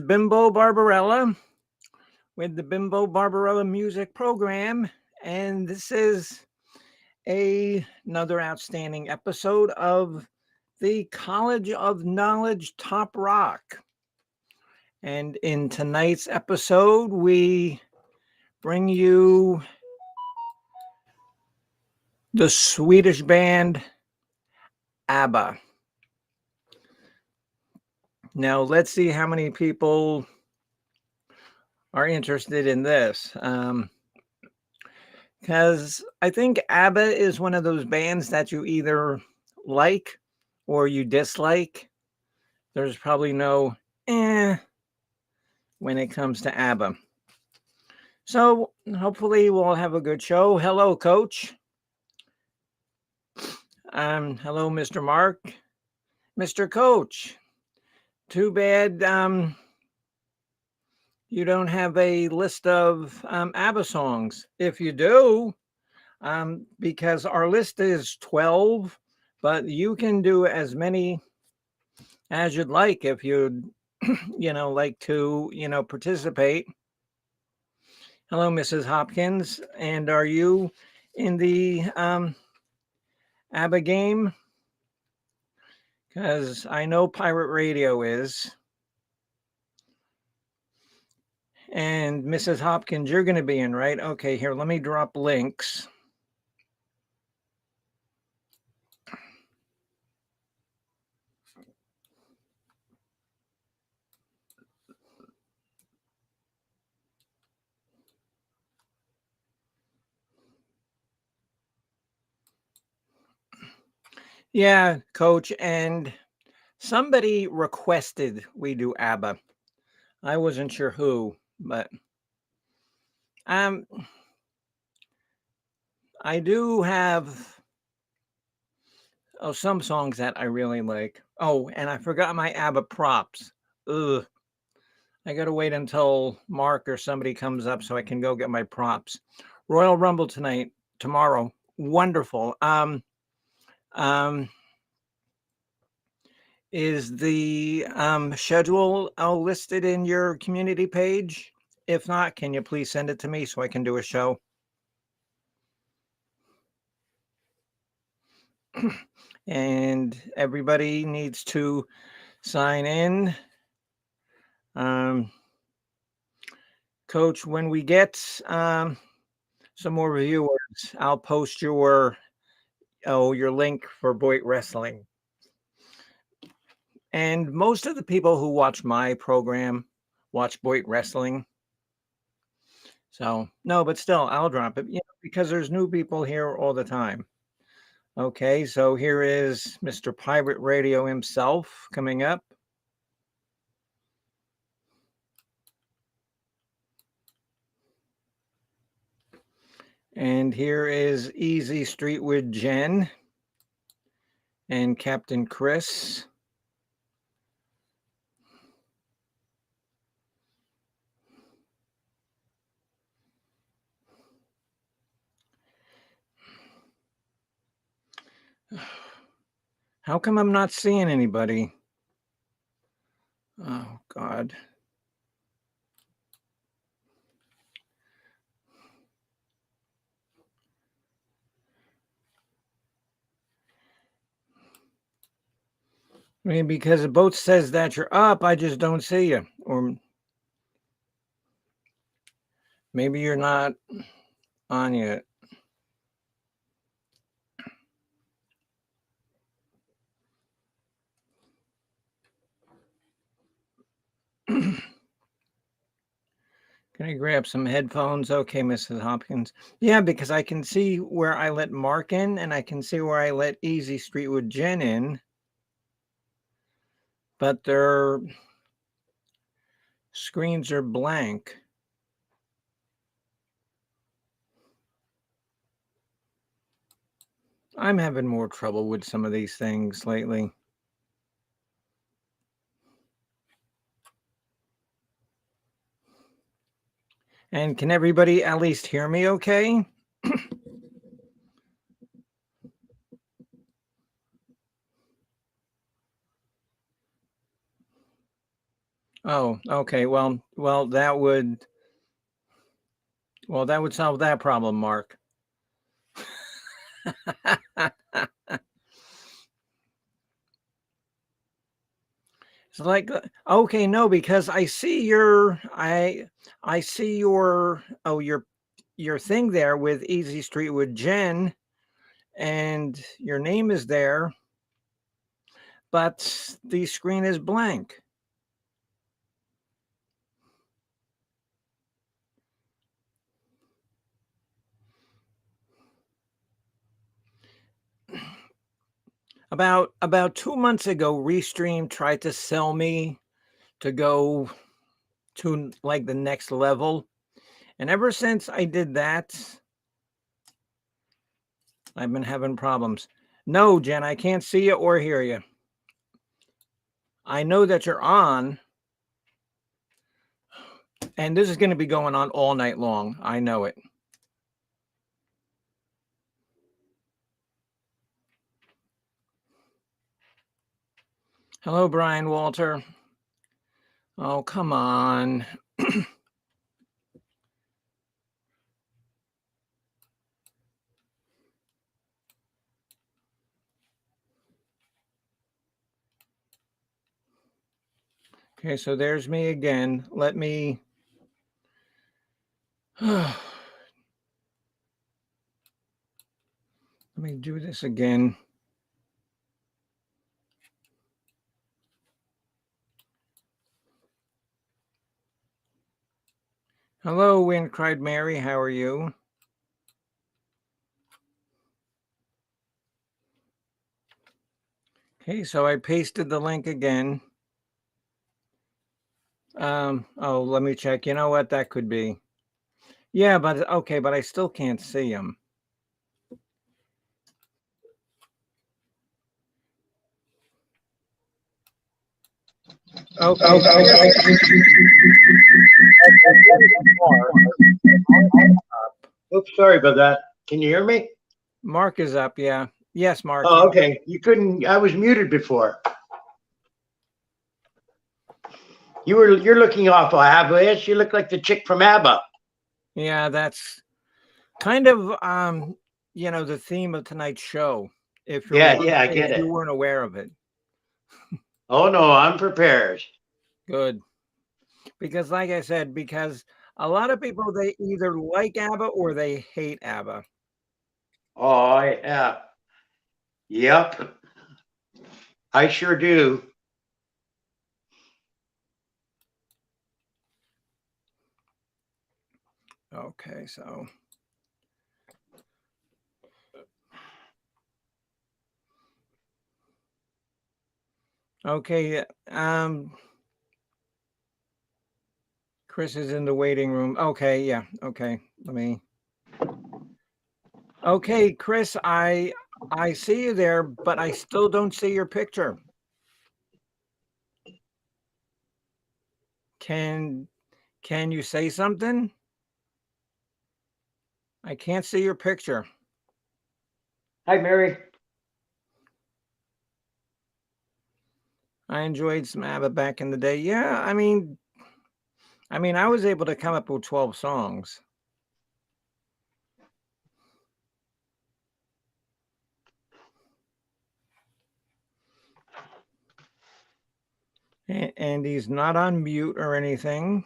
Bimbo Barbarella with the Bimbo Barbarella Music Program, and this is another outstanding episode of the College of Knowledge Top Rock. And in tonight's episode, we bring you the Swedish band ABBA. Now, let's see how many people are interested in this. Because I think ABBA is one of those bands that you either like or you dislike. There's probably no when it comes to ABBA. So hopefully we'll have a good show. Hello, Coach. Hello, Mr. Mark. Mr. Coach. Too bad you don't have a list of ABBA songs. If you do, because our list is 12, but you can do as many as you'd like if you'd, like to, participate. Hello, Mrs. Hopkins. And are you in the ABBA game? Because I know Pirate Radio is. And Mrs. Hopkins, you're going to be in, right? Okay, here, let me drop links. Yeah, Coach, and somebody requested we do ABBA. I wasn't sure who, but I do have some songs that I really like. Oh, and I forgot my ABBA props. Ugh. I gotta wait until Mark or somebody comes up so I can go get my props. Royal Rumble tomorrow. Wonderful. Is the schedule listed in your community page? If not, can you please send it to me so I can do a show? And everybody needs to sign in. Coach, when we get some more viewers, I'll post your link for Boyd Wrestling. And most of the people who watch my program watch Boyd Wrestling. So, no, but still, I'll drop it, because there's new people here all the time. Okay, so here is Mr. Pirate Radio himself coming up. And here is Easy Street with Jen and Captain Chris. How come I'm not seeing anybody? Oh, God. Maybe because the boat says that you're up, I just don't see you. Or maybe you're not on yet. Can I grab some headphones? Okay, Mrs. Hopkins. Yeah, because I can see where I let Mark in, and I can see where I let Easy Street with Jen in. But their screens are blank. I'm having more trouble with some of these things lately. And can everybody at least hear me okay? Oh, okay. Well, that would solve that problem, Mark. It's like okay, no, because I see I see your thing there with Easy Street with Jen, and your name is there, but the screen is blank. About 2 months ago, Restream tried to sell me to go to like the next level, and ever since I did that, I've been having problems. No, Jen, I can't see you or hear you. I know that you're on, and this is going to be going on all night long. I know it. Hello, Brian Walter. Oh, come on. Okay, so there's me again. Let me do this again. Hello, Wind Cried Mary. How are you? Okay, so I pasted the link again. Oh, let me check. You know what? That could be. Yeah, but okay, but I still can't see them. Okay. Oops, sorry about that. Can you hear me? Mark is up, yeah. Yes, Mark. Oh, okay. You couldn't. I was muted before. You're looking awful, ABBA. You look like the chick from ABBA. Yeah, that's kind of the theme of tonight's show. If you I get it. you weren't aware of it. Oh no, I'm prepared. Good. Because like I said, because a lot of people, they either like ABBA or they hate ABBA. Oh yeah. Yep. I sure do. Okay, so okay, Chris is in the waiting room. Okay, yeah. Okay, let me. Okay, Chris, I see you there, but I still don't see your picture. Can you say something? I can't see your picture. Hi, Mary. I enjoyed some ABBA back in the day. Yeah, I mean, I was able to come up with 12 songs. And he's not on mute or anything.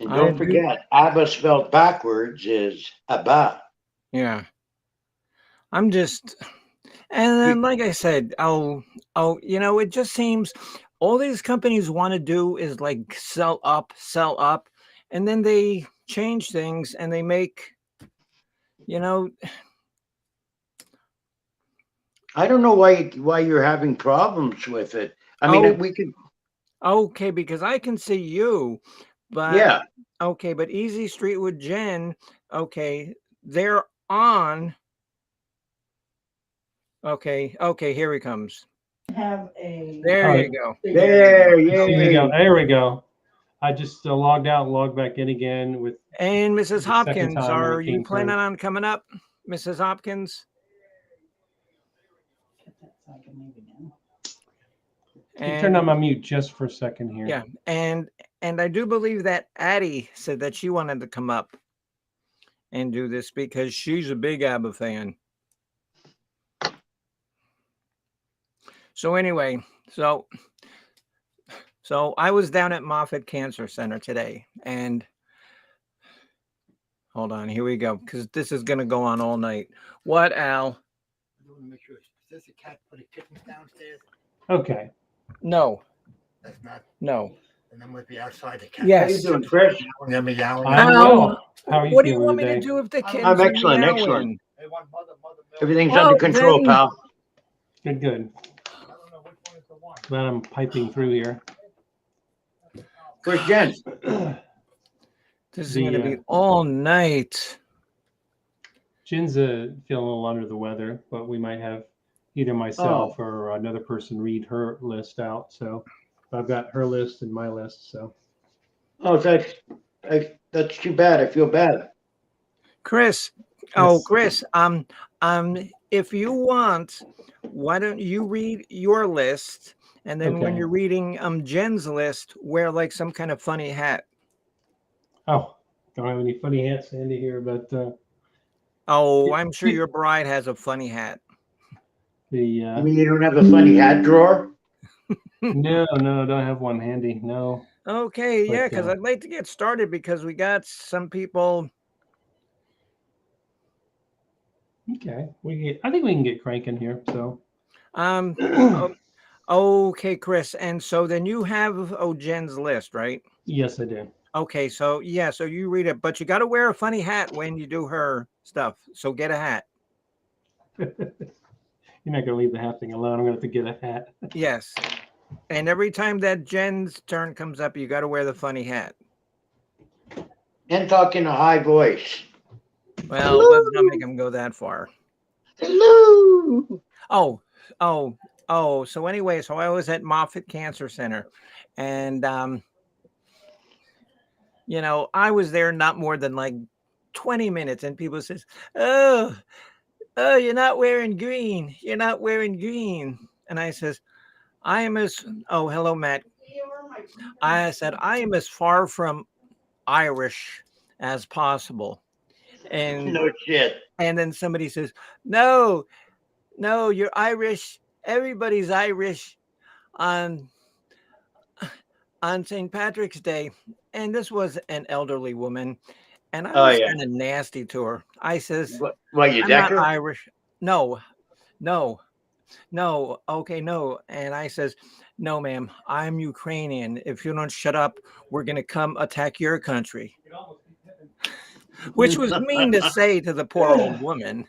And don't forget, ABBA spelled backwards is ABBA. Yeah. I'm just, and then like I said, it just seems all these companies want to do is like sell up, and then they change things and they make, I don't know why you're having problems with it. I mean, we could. Okay, because I can see you, but Yeah. Okay, but Easy Street with Jen, okay, they're on. Okay, here he comes. There you go. There we go. There we go. I just logged out and logged back in again with. And Mrs. The second Hopkins, time when it are you came planning through. on coming up, Mrs. Hopkins? Can you turn on my mute just for a second here? Yeah, and I do believe that Addie said that she wanted to come up and do this because she's a big ABBA fan. So anyway, so I was down at Moffitt Cancer Center today, and hold on, here we go, because this is gonna go on all night. What, Al? I want to make sure. Is this a cat for the kittens downstairs? Okay. No, That's not. no. And then we'd be outside the cat. How you Yes. doing, Chris? And then be yowling. I'm Al, well. How are you what do you feeling want me today? to do if the kids I'm are excellent, meowing? excellent. They want mother milk. Everything's Well, under control, then- pal. Good, good. I don't know which one is the one. Glad I'm piping through here. Where's Jen? This is The, gonna be all night. Jen's feeling a little under the weather, but we might have either myself or another person read her list out. So I've got her list and my list. So Oh, that's too bad. I feel bad. Chris, Chris, if you want, why don't you read your list, and then when Okay. you're reading Jen's list, wear like some kind of funny hat. don't have any funny hats handy here, but Oh, I'm sure your bride has a funny hat. You mean you don't have a funny hat drawer? no, don't have one handy. No. Okay, yeah, But, because I'd like to get started because we got some people. Okay, I think we can get cranking here. So Okay, Chris, and so then you have Jen's list, right? yes, I do. Okay, so yeah, so you read it, but you got to wear a funny hat when you do her stuff. So get a hat. You're not gonna leave the hat thing alone. I'm gonna have to get a hat. Yes. And every time that Jen's turn comes up, you got to wear the funny hat. And talk in a high voice. Well, let's not make him go that far. Hello. So anyway, so I was at Moffitt Cancer Center, and I was there not more than like 20 minutes, and people says, "Oh, you're not wearing green. You're not wearing green." And I says, "I am as hello, Matt." I said, "I am as far from Irish as possible." And No shit. and then somebody says, "No, you're Irish. Everybody's Irish on St. Patrick's Day." And this was an elderly woman, and I was kind of nasty to her. I says, What you "I'm not Decker? Irish." No. Okay, no. And I says, "No, ma'am, I'm Ukrainian. If you don't shut up, we're gonna come attack your country." Which was mean to say to the poor old woman.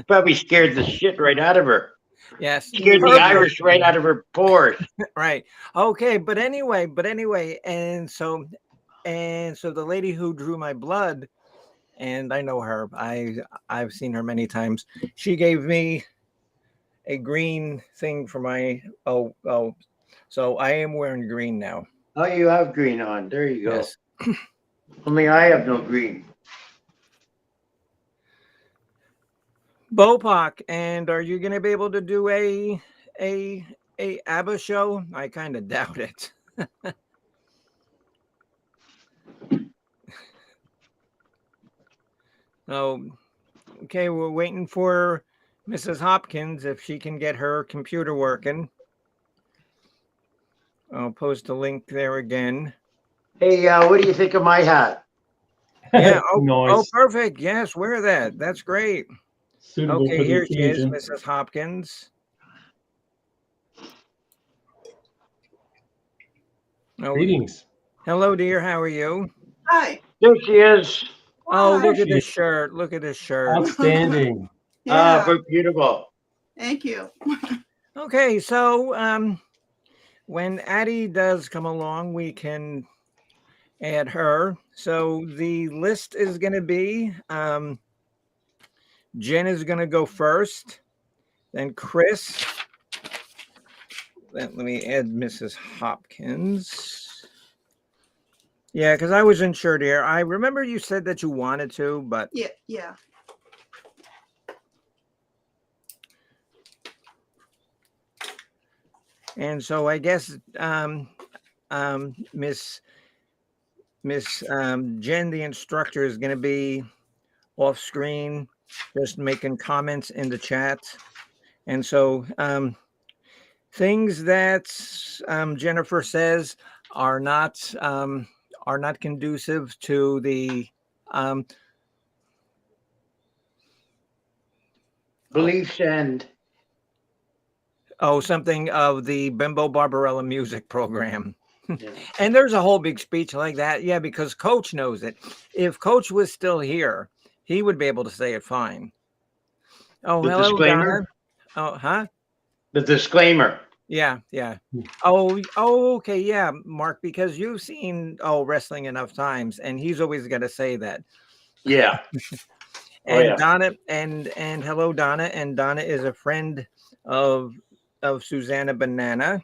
Probably scared the shit right out of her. Yes. Scared the Irish right out of her pores. Right. Okay, but anyway, and so the lady who drew my blood, and I know her, I've seen her many times. She gave me a green thing for my so I am wearing green now. Oh, you have green on. There you go. Yes. Only I have no green. Bopak, and are you gonna be able to do a ABBA show? I kind of doubt it. Oh, okay, we're waiting for Mrs. Hopkins if she can get her computer working. I'll post a link there again. Hey, what do you think of my hat? Yeah. Nice. Perfect. Yes, wear that. That's great. Suitable for Okay, the here she is, occasion. Mrs. Hopkins. Oh, Greetings. hello, dear. How are you? Hi. There she is. Oh, Hi. look at this shirt. Look at this shirt. Outstanding. Yeah. Very beautiful. Thank you. Okay, so when Addie does come along, we can add her. So the list is going to be Jen is going to go first, then Chris. Let me add Mrs. Hopkins. Yeah, because I wasn't sure, dear. I remember you said that you wanted to, but Yeah, yeah. and so I guess Miss Jen, the instructor, is going to be off screen, just making comments in the chat, and so things that Jennifer says are not conducive to the um, Beliefs and something of the Bimbo Barbarella music program. yeah. And there's a whole big speech like that. Yeah, because Coach knows it. If Coach was still here, he would be able to say it fine. Oh, The hello, disclaimer. Donna. Oh, huh? The disclaimer. Yeah, yeah. Hmm. Oh, okay, yeah, Mark, because you've seen wrestling enough times, and he's always got to say that. Yeah. Oh And yeah. Donna, and hello, Donna, and Donna is a friend of Susanna Banana.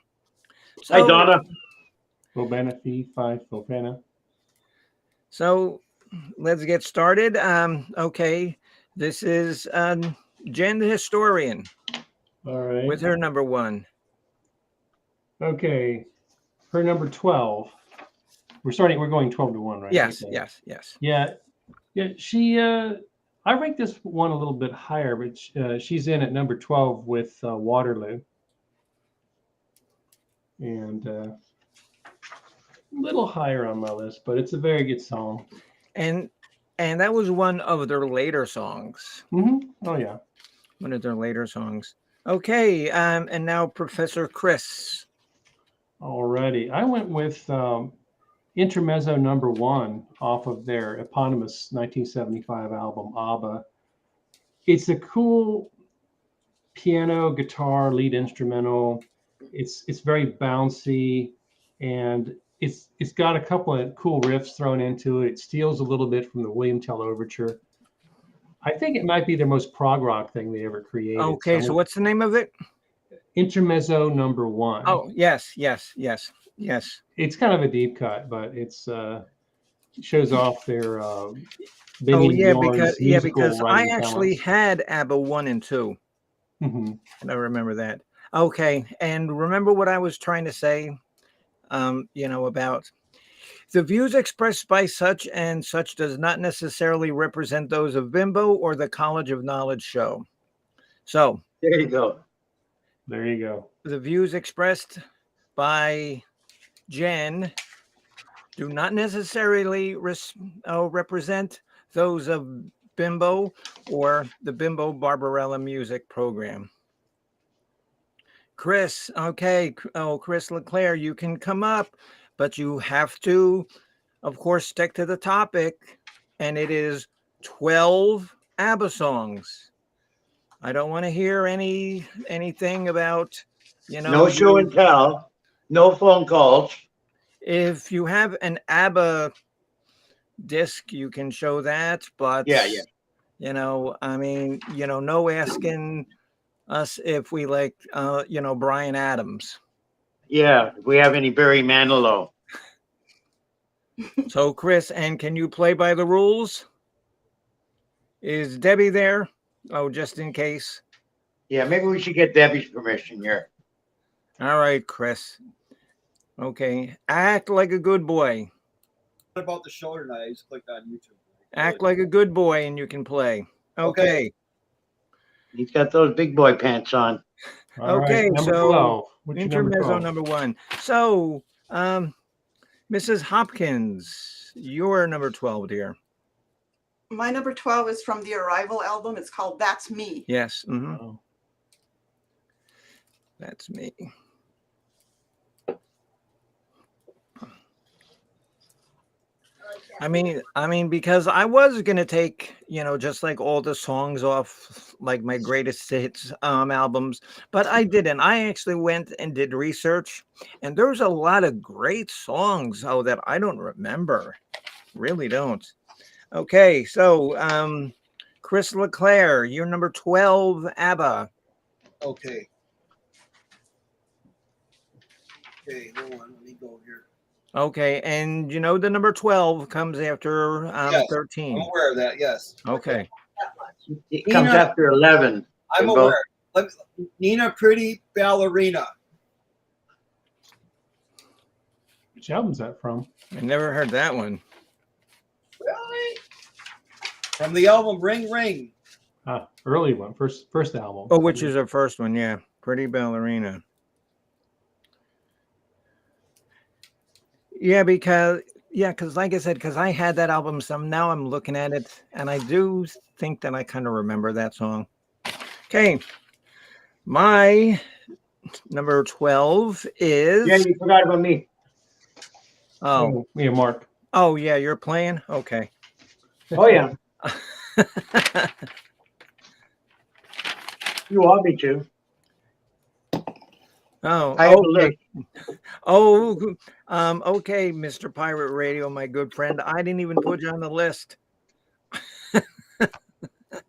Hi, So, Donna. Bobana Fee 5 Bobana. so let's get started. Okay, this is Jen the historian All right. with her number one. Okay. Her number 12. We're going 12 to 1, right? Yes, Okay. yes. Yeah. Yeah. I ranked this one a little bit higher, but she's in at number 12 with Waterloo. And a little higher on my list, but it's a very good song. And that was one of their later songs. Oh, yeah. One of their later songs. Okay, and now Professor Chris. Alrighty. I went with Intermezzo number 1 off of their eponymous 1975 album, ABBA. It's a cool piano, guitar, lead instrumental. It's very bouncy, and it's got a couple of cool riffs thrown into it. It steals a little bit from the William Tell Overture. I think it might be their most prog rock thing they ever created. Okay, so what's the name of it? Intermezzo number 1. Oh, yes. It's kind of a deep cut, but it's shows off their Oh, Benny yeah, Bjorn's musical because I writing actually talents. had ABBA 1 and 2. Mhm. And I remember that. Okay, and remember what I was trying to say, about the views expressed by such and such does not necessarily represent those of Bimbo or the College of Knowledge show. So There you go. There you go. the views expressed by Jen do not necessarily represent those of Bimbo or the Bimbo Barbarella music program. Chris, okay. Oh, Chris LeClaire, you can come up, but you have to, of course, stick to the topic, and it is 12 ABBA songs. I don't want to hear anything about, No show and tell. No phone calls. if you have an ABBA disc, you can show that, but Yeah. no asking us if we like Brian Adams. Yeah. If we have any Barry Manilow. So Chris, and can you play by the rules? Is Debbie there? Oh, just in case. Yeah, maybe we should get Debbie's permission here. All right, Chris. Okay, act like a good boy. What about the show tonight? I just clicked on YouTube. Act like a good boy and you can play. Okay. He's got those big boy pants on. All right, Okay, number so 12. What's your number Intermezzo 12? number 1. So, Mrs. Hopkins, you're number 12, dear. My number 12 is from the Arrival album. It's called That's Me. Yes. Oh. That's me. I mean, because I was gonna take, just like all the songs off like my greatest hits albums, but I didn't. I actually went and did research, and there's a lot of great songs that I don't remember. Really don't. Okay, so Chris LeClaire, you're number 12, ABBA. Okay. Okay, hold on. Let me go here. Okay, and you know the number 12 comes after Yes, I'm 13. aware of that. Yes. Okay. It comes Nina, after 11. I'm Jimbo. aware. Nina Pretty Ballerina. Which album's that from? I never heard that one. Really? From the album Ring Ring. Early one, first album. Oh, which is her first one, yeah. Pretty Ballerina. Yeah, because like I said, because I had that album now I'm looking at it and I do think that I kind of remember that song. Okay. My number 12 is Yeah, you forgot about me. oh Yeah, Mark. oh yeah, you're playing? Okay. Oh, yeah. You want me to. Oh, I have a okay. list. Oh, okay, Mr. Pirate Radio, my good friend. I didn't even put you on the list.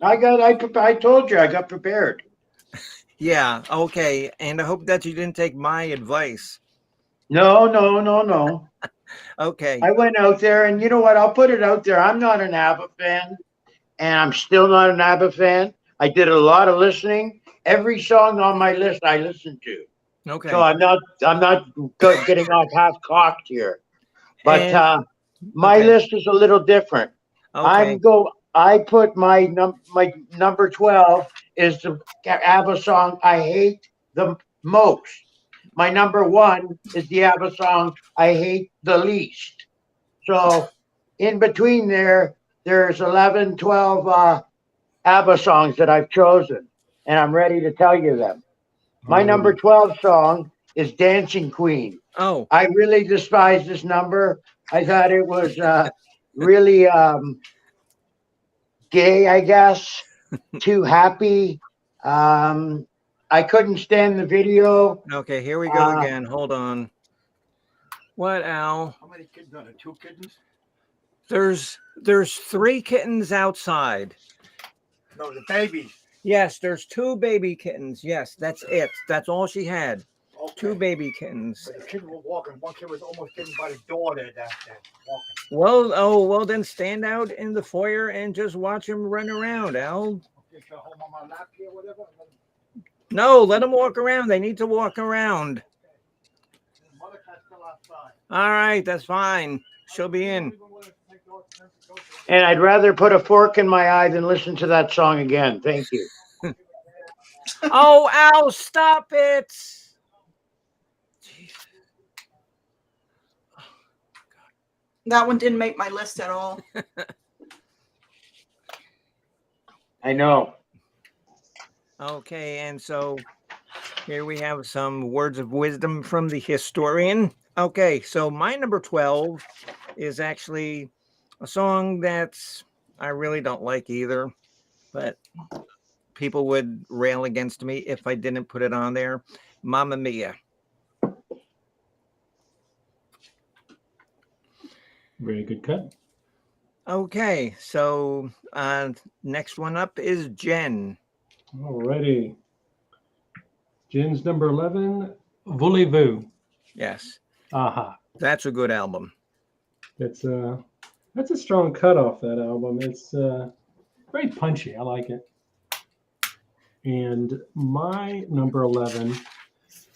I told you I got prepared. Yeah, okay. And I hope that you didn't take my advice. No. Okay. I went out there, and you know what? I'll put it out there. I'm not an ABBA fan, and I'm still not an ABBA fan. I did a lot of listening. Every song on my list I listened to. Okay. So I'm not getting off half cocked here. But And- my okay. list is a little different. Okay. I put my number 12 is the ABBA song I hate the most. My number 1 is the ABBA song I hate the least. So in between there's 11, 12 ABBA songs that I've chosen, and I'm ready to tell you them. My number 12 song is Dancing Queen. Oh, I really despise this number. I thought it was really gay, I guess, too happy. I couldn't stand the video. okay. Here we go again. Hold on. What, Al? How many kittens are there? 2 kittens? There's 3 kittens outside. No, the babies. Yes, there's 2 baby kittens. Yes, that's it. That's all she had. Okay. 2 baby kittens. But the kids were walking. One kid was almost getting by the door there. That walking. Well, then stand out in the foyer and just watch them run around, Al. Okay, should I hold on my lap here, whatever? No, let them walk around. They need to walk around. The mother cat's still outside. All right, that's fine. She'll be in. And I'd rather put a fork in my eye than listen to that song again. Thank you. Oh, Al, stop it. Jeez. That one didn't make my list at all. I know. Okay, and so here we have some words of wisdom from the historian. Okay, so my number 12 is actually a song that's I really don't like either, but people would rail against me if I didn't put it on there. Mamma Mia. Very good cut. Okay, so next one up is Jen. Alrighty. Jen's number 11, Voulez-Vous. Yes, Aha. that's a good album. That's a strong cut off that album. It's very punchy. I like it. And my number 11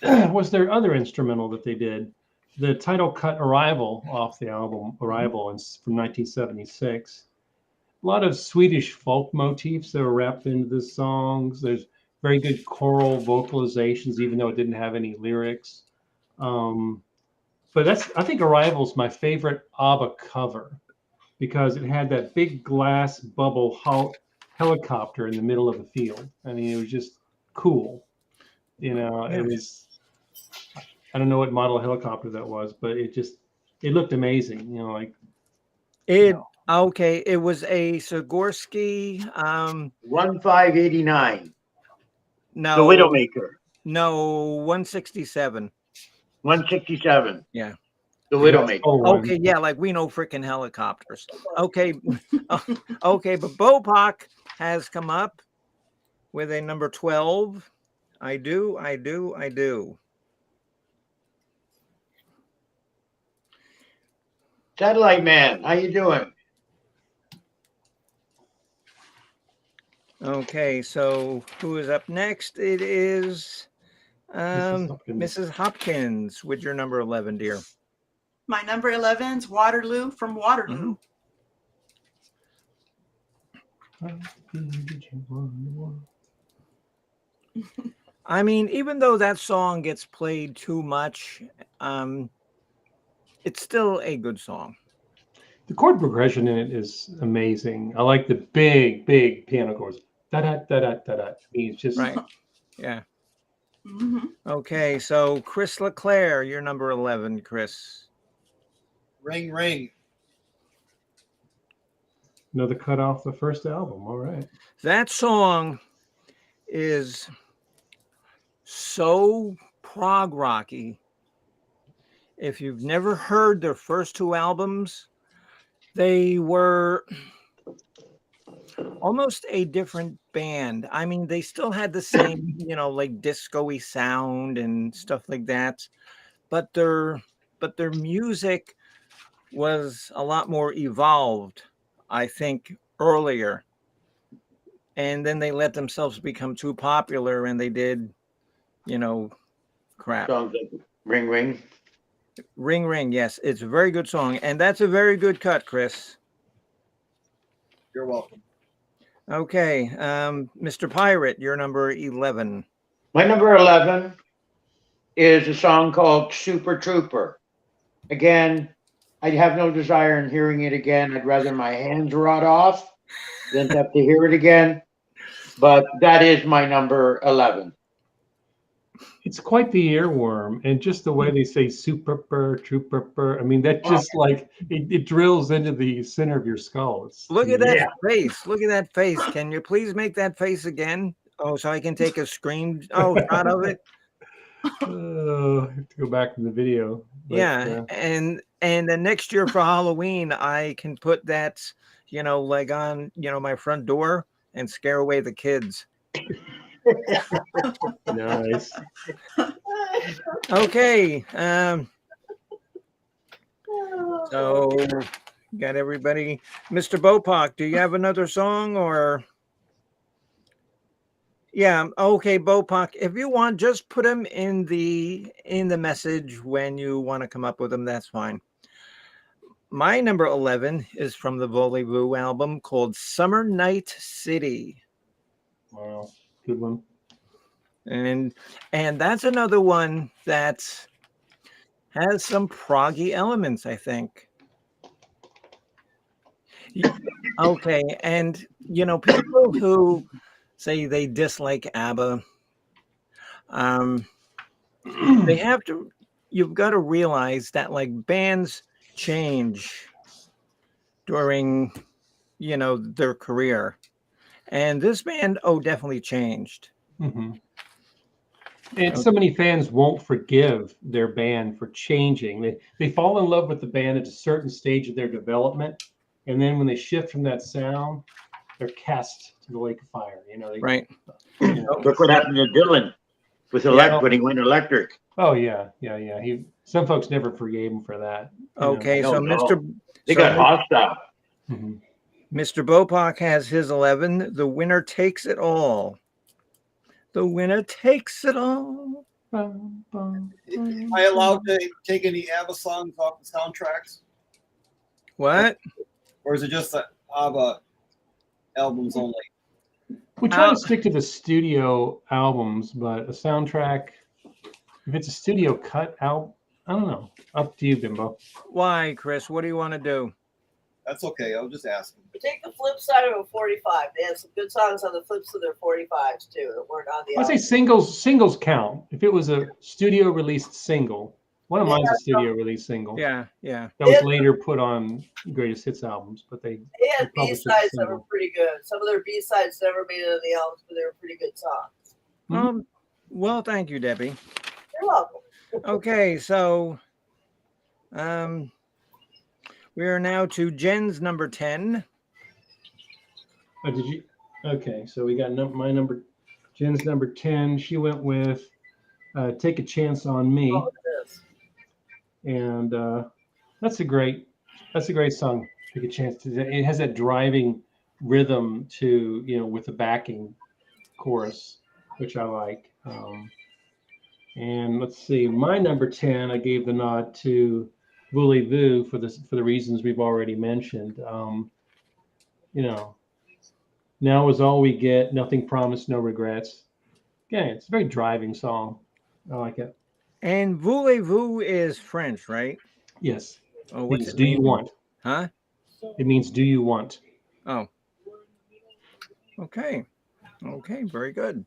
was their other instrumental that they did. The title cut Arrival off the album Arrival from 1976. A lot of Swedish folk motifs that were wrapped into the songs. There's very good choral vocalizations, even though it didn't have any lyrics. But I think Arrival's my favorite ABBA cover because it had that big glass bubble helicopter in the middle of the field. I mean, it was just cool. You know, it was, I don't know what model helicopter that was, but it looked amazing. You know, like okay. It was a Sikorsky. 1589. No, The Widowmaker. No, 167. 167. Yeah. The Widowmaker. Okay, yeah, like we know freaking helicopters. Okay, okay, but Bopak has come up with a number 12. I do. Satellite Man, how you doing? Okay, so who is up next? It is Mrs. Hopkins with your number 11, dear. My number 11 is Waterloo from Waterloo. I mean, even though that song gets played too much, it's still a good song. The chord progression in it is amazing. I like the big piano chords. Da da da da da da. It's just Right. Yeah. Mm-hmm. Okay, so Chris LeClaire, you're number 11, Chris. Ring, ring. another cut off the first album. All right. That song is so prog rocky. If you've never heard their first two albums, they were almost a different band. I mean, they still had the same, like disco-y sound and stuff like that, but their music was a lot more evolved, I think, earlier. And then they let themselves become too popular and they did, crap. Songs like Ring Ring. Ring Ring, yes, it's a very good song, and that's a very good cut, Chris. You're welcome. Okay, Mr. Pirate, you're number 11. My number 11 is a song called Super Trooper. Again, I have no desire in hearing it again. I'd rather my hands rot off than have to hear it again. But that is my number 11. It's quite the earworm, and just the way they say super trooper. I mean, that just like it drills into the center of your skull. Look at that face. Look at that face. Can you please make that face again? Oh, so I can take a screen shot of it. I have to go back to the video. But, yeah, and then next year for Halloween, I can put that, like on, my front door and scare away the kids. Nice. Okay. So got everybody. Mr. Bopak, do you have another song or? Yeah. Okay, Bopak. If you want, just put them in the message when you want to come up with them. That's fine. My number 11 is from the Voulez-Vous album called Summer Night City. Wow. Good one. And that's another one that has some proggy elements, I think. Okay, and people who say they dislike ABBA, they have to. You've got to realize that like bands change during, their career, and this band, definitely changed. Mm-hmm. And so many fans won't forgive their band for changing. They fall in love with the band at a certain stage of their development, and then when they shift from that sound, they're cast to the lake of fire. Right. Look what happened to Dylan with when he went electric. Oh yeah. Some folks never forgave him for that. Okay, so They got hostile. Mm-hmm. Mr. Bopak has his 11. The winner takes it all. The winner takes it all. Am I allowed to take any ABBA songs off the soundtracks? What? Or is it just the ABBA albums only? We try to stick to the studio albums, but a soundtrack, if it's a studio cut out, I don't know. Up to you, Bimbo. Why, Chris? What do you want to do? That's okay. I was just asking. Take the flip side of a 45. They have some good songs on the flips of their 45s too that weren't on the I say singles count. If it was a studio released single, one of mine's a studio released single. Yeah. That was later put on greatest hits albums, but they had B-sides that were pretty good. Some of their B-sides never made it on the albums, but they were pretty good songs. Mm-hmm. Well, thank you, Debbie. You're welcome. Okay, so we are now to Jen's number 10. Oh, did you? Okay, so we got Jen's number 10. She went with Take a Chance on Me. Oh, it is. And that's a great That's a great song. Take a chance to. It has that driving rhythm to, with the backing chorus, which I like. And let's see, my number 10, I gave the nod to Voulez-Vous for the reasons we've already mentioned. Now is all we get, nothing promised, no regrets. Again, it's a very driving song. I like it. And voulez-vous is French, right? Yes. Oh, It what's means it do you mean? want? Huh? It means do you want? Oh. Okay. Okay, very good.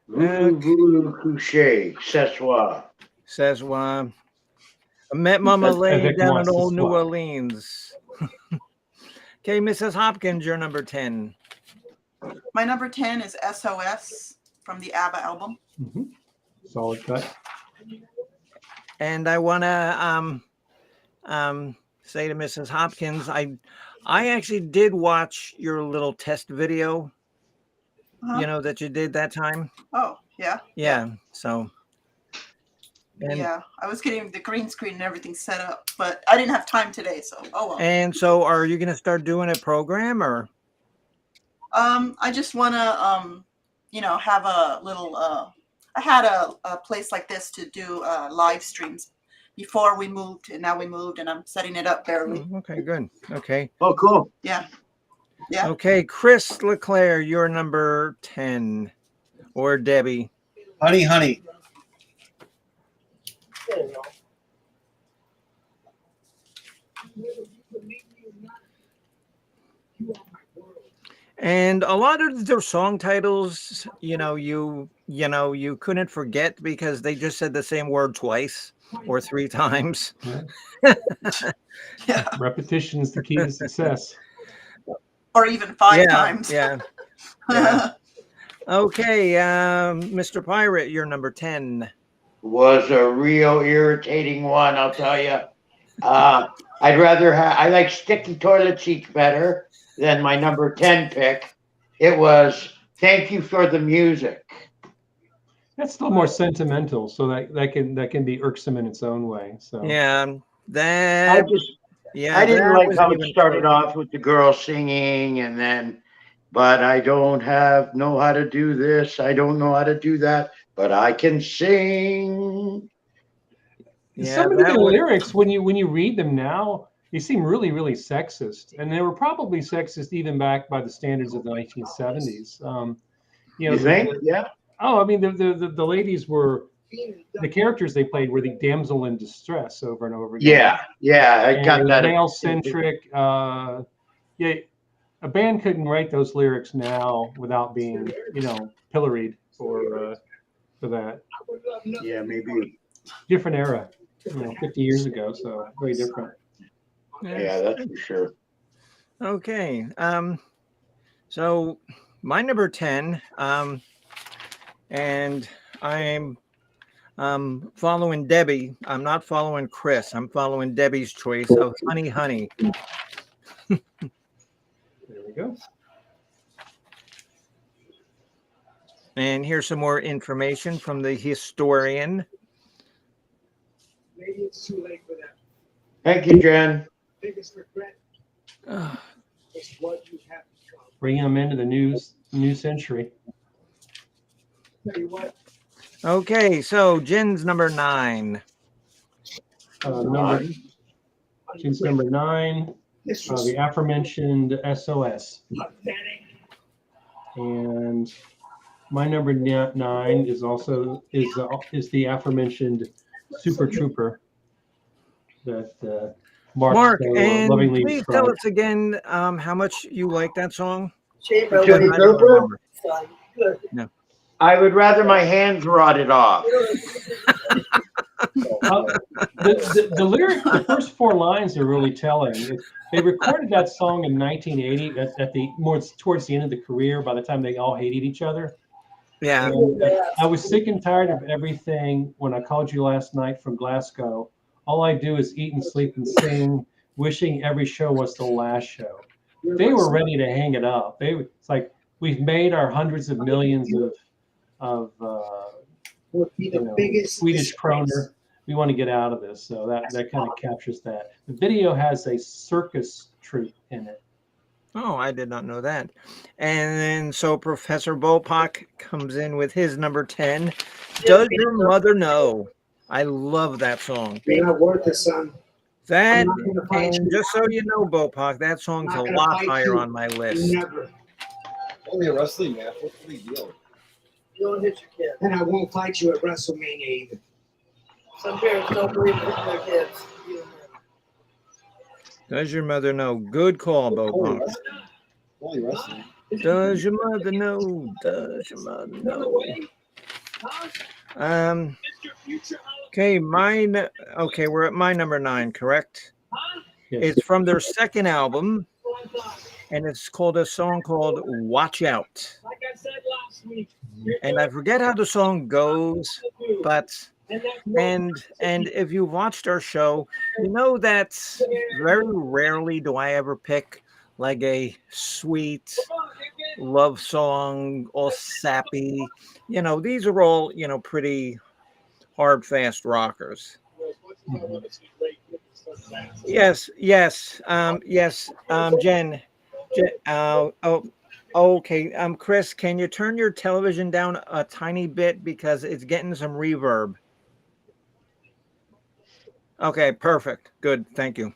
Voulez-vous coucher, ce soir. Says, I met Mama Lay down in old New Orleans. Okay, Mrs. Hopkins, you're number 10. My number 10 is SOS from the ABBA album. Mm-hmm. Solid cut. And I want to say to Mrs. Hopkins, I actually did watch your little test video, that you did that time. Oh, yeah. Yeah. So. Yeah, I was getting the green screen and everything set up, but I didn't have time today, so oh well. And so, are you going to start doing a program, or? I just want to, have a little. I had a place like this to do live streams before we moved, and now we moved, and I'm setting it up barely. Oh, okay, good. Okay. Oh, cool. Yeah. Yeah. Okay, Chris LeClaire, you're number 10, or Debbie. Honey, honey. And a lot of their song titles, you couldn't forget because they just said the same word twice or 3 times. Yeah. Repetition is the key to success. Or even 5 times. Yeah. Yeah. Okay, Mr. Pirate, you're number 10. Was a real irritating one, I'll tell you. I like Sticky Toilet Seats better than my number 10 pick. It was Thank You for the Music. That's still more sentimental, so that can be irksome in its own way. So Yeah, I didn't like how it started off with the girl singing, and then, but I don't know how to do this. I don't know how to do that, but I can sing. Yeah, some of the lyrics, when you read them now, they seem really, really sexist, and they were probably sexist even back by the standards of the 1970s. You think? Yeah. Oh, I mean, the ladies were, the characters they played were the damsel in distress over and over again. Yeah, I got that. Male centric. A band couldn't write those lyrics now without being, pilloried for that. Yeah, maybe. Different era, 50 years ago, so very different. Yeah, that's for sure. Okay. So my number 10, and I'm following Debbie. I'm not following Chris. I'm following Debbie's choice of Honey, Honey. There we go. And here's some more information from the historian. Maybe it's too late for that. Thank you, Jen. Biggest regret is what you have become. Bringing them into the new century. Tell you what. Okay, so Jen's number 9. Jen's number 9. The aforementioned SOS. And my number 9 is also is the aforementioned Super Trooper that Mark and lovingly please described. tell us again how much you like that song. No. I would rather my hands rotted off. The lyric, the first 4 lines are really telling. They recorded that song in 1980 at the more towards the end of the career. By the time they all hated each other. Yeah. And I was sick and tired of everything. When I called you last night from Glasgow, all I do is eat and sleep and sing, wishing every show was the last show. They were ready to hang it up. It's like we've made our hundreds of millions of Swedish kroner. we want to get out of this. So that kind of captures that. The video has a circus troupe in it. Oh, I did not know that. And then so Professor Bopak comes in with his number 10. Does Your Mother Know? I love that song. You're not worth it, son. That, I'm not gonna fight and you. just so you know, Bopak, that song's I'm a not gonna lot fight higher you. on my list. Never. Only a wrestling match. What's the big deal? You don't hit your kid. And I won't fight you at WrestleMania either. Some parents don't believe in their kids. You don't have. Does Your Mother Know? Good call, Only Bopak. wrestling. Only wrestling. Does your mother know? Does your mother know? Okay, mine. Okay, we're at my number 9, correct? Yes. It's from their second album, and it's called a song called "Watch Out." And I forget how the song goes, but and if you watched our show, you know that very rarely do I ever pick like a sweet love song, all sappy. You know, these are all, you know, pretty hard, fast rockers. Yes, yes, Jen. Okay. Chris, can you turn your television down a tiny bit because it's getting some reverb? Okay, perfect. Good. Thank you.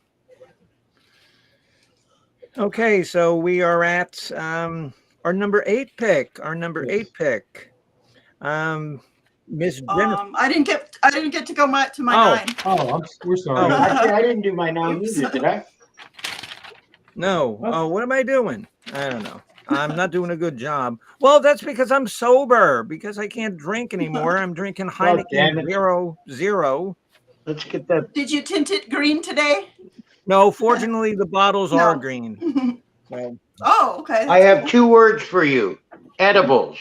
Okay, so we are at our number 8 pick. Miss Jennifer. I didn't get to go to my Oh. 9. Oh, we're sorry. Oh. I didn't do my 9 Oops. either, did I? No. Oh, what am I doing? I don't know. I'm not doing a good job. Well, that's because I'm sober, because I can't drink anymore. I'm drinking Oh, damn Heineken it. 0.0. Let's get that. Did you tint it green today? No, fortunately, the bottles are No. green. So, Oh, okay. I have 2 words for you. Edibles.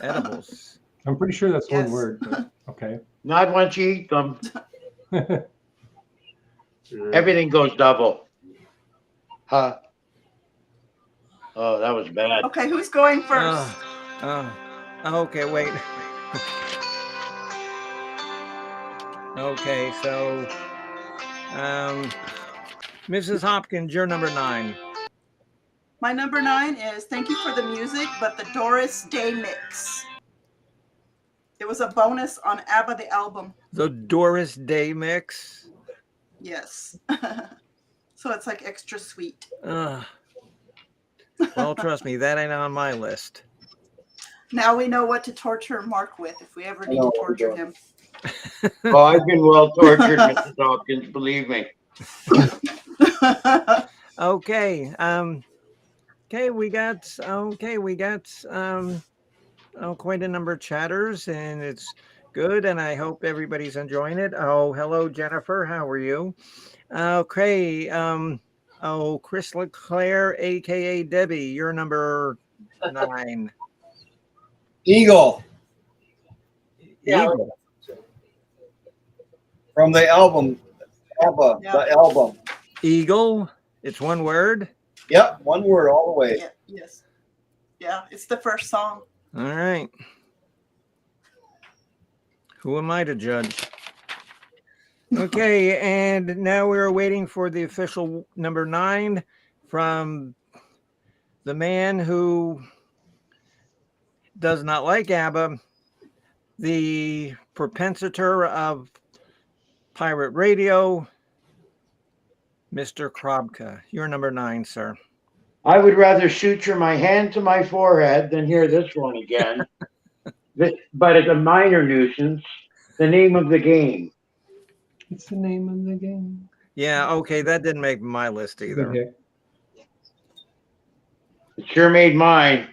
edibles. I'm pretty sure that's Yes. one word. But okay. Not once you eat them. Everything goes double. Huh? Oh, that was bad. Okay, who's going first? Okay, wait. Okay, so Mrs. Hopkins, you're number 9. My number 9 is Thank You for the Music, but the Doris Day mix. It was a bonus on ABBA the album. The Doris Day mix. Yes. So it's like extra sweet. Well, trust me, that ain't on my list. Now we know what to torture Mark with if we ever need to torture him. Oh, I've been well tortured, Mrs. Hopkins, believe me. Okay. We got quite a number of chatters, and it's good, and I hope everybody's enjoying it. Oh, hello, Jennifer. How are you? Okay. Chris LeClaire, aka Debbie, you're number 9. Eagle Yeah. Eagle. from the album. ABBA, Yeah. the album. Eagle. It's one word. Yep, one word all the way. Yeah, yes. Yeah, it's the first song. All right. Who am I to judge? Okay, and now we're waiting for the official number 9 from the man who does not like ABBA, the propensitor of pirate radio, Mr. Krobka. You're number 9, sir. I would rather suture my hand to my forehead than hear this one again. But it's a minor nuisance. The name of the game. It's the name of the game. Yeah, okay, that didn't make my list either. Okay. It sure made mine.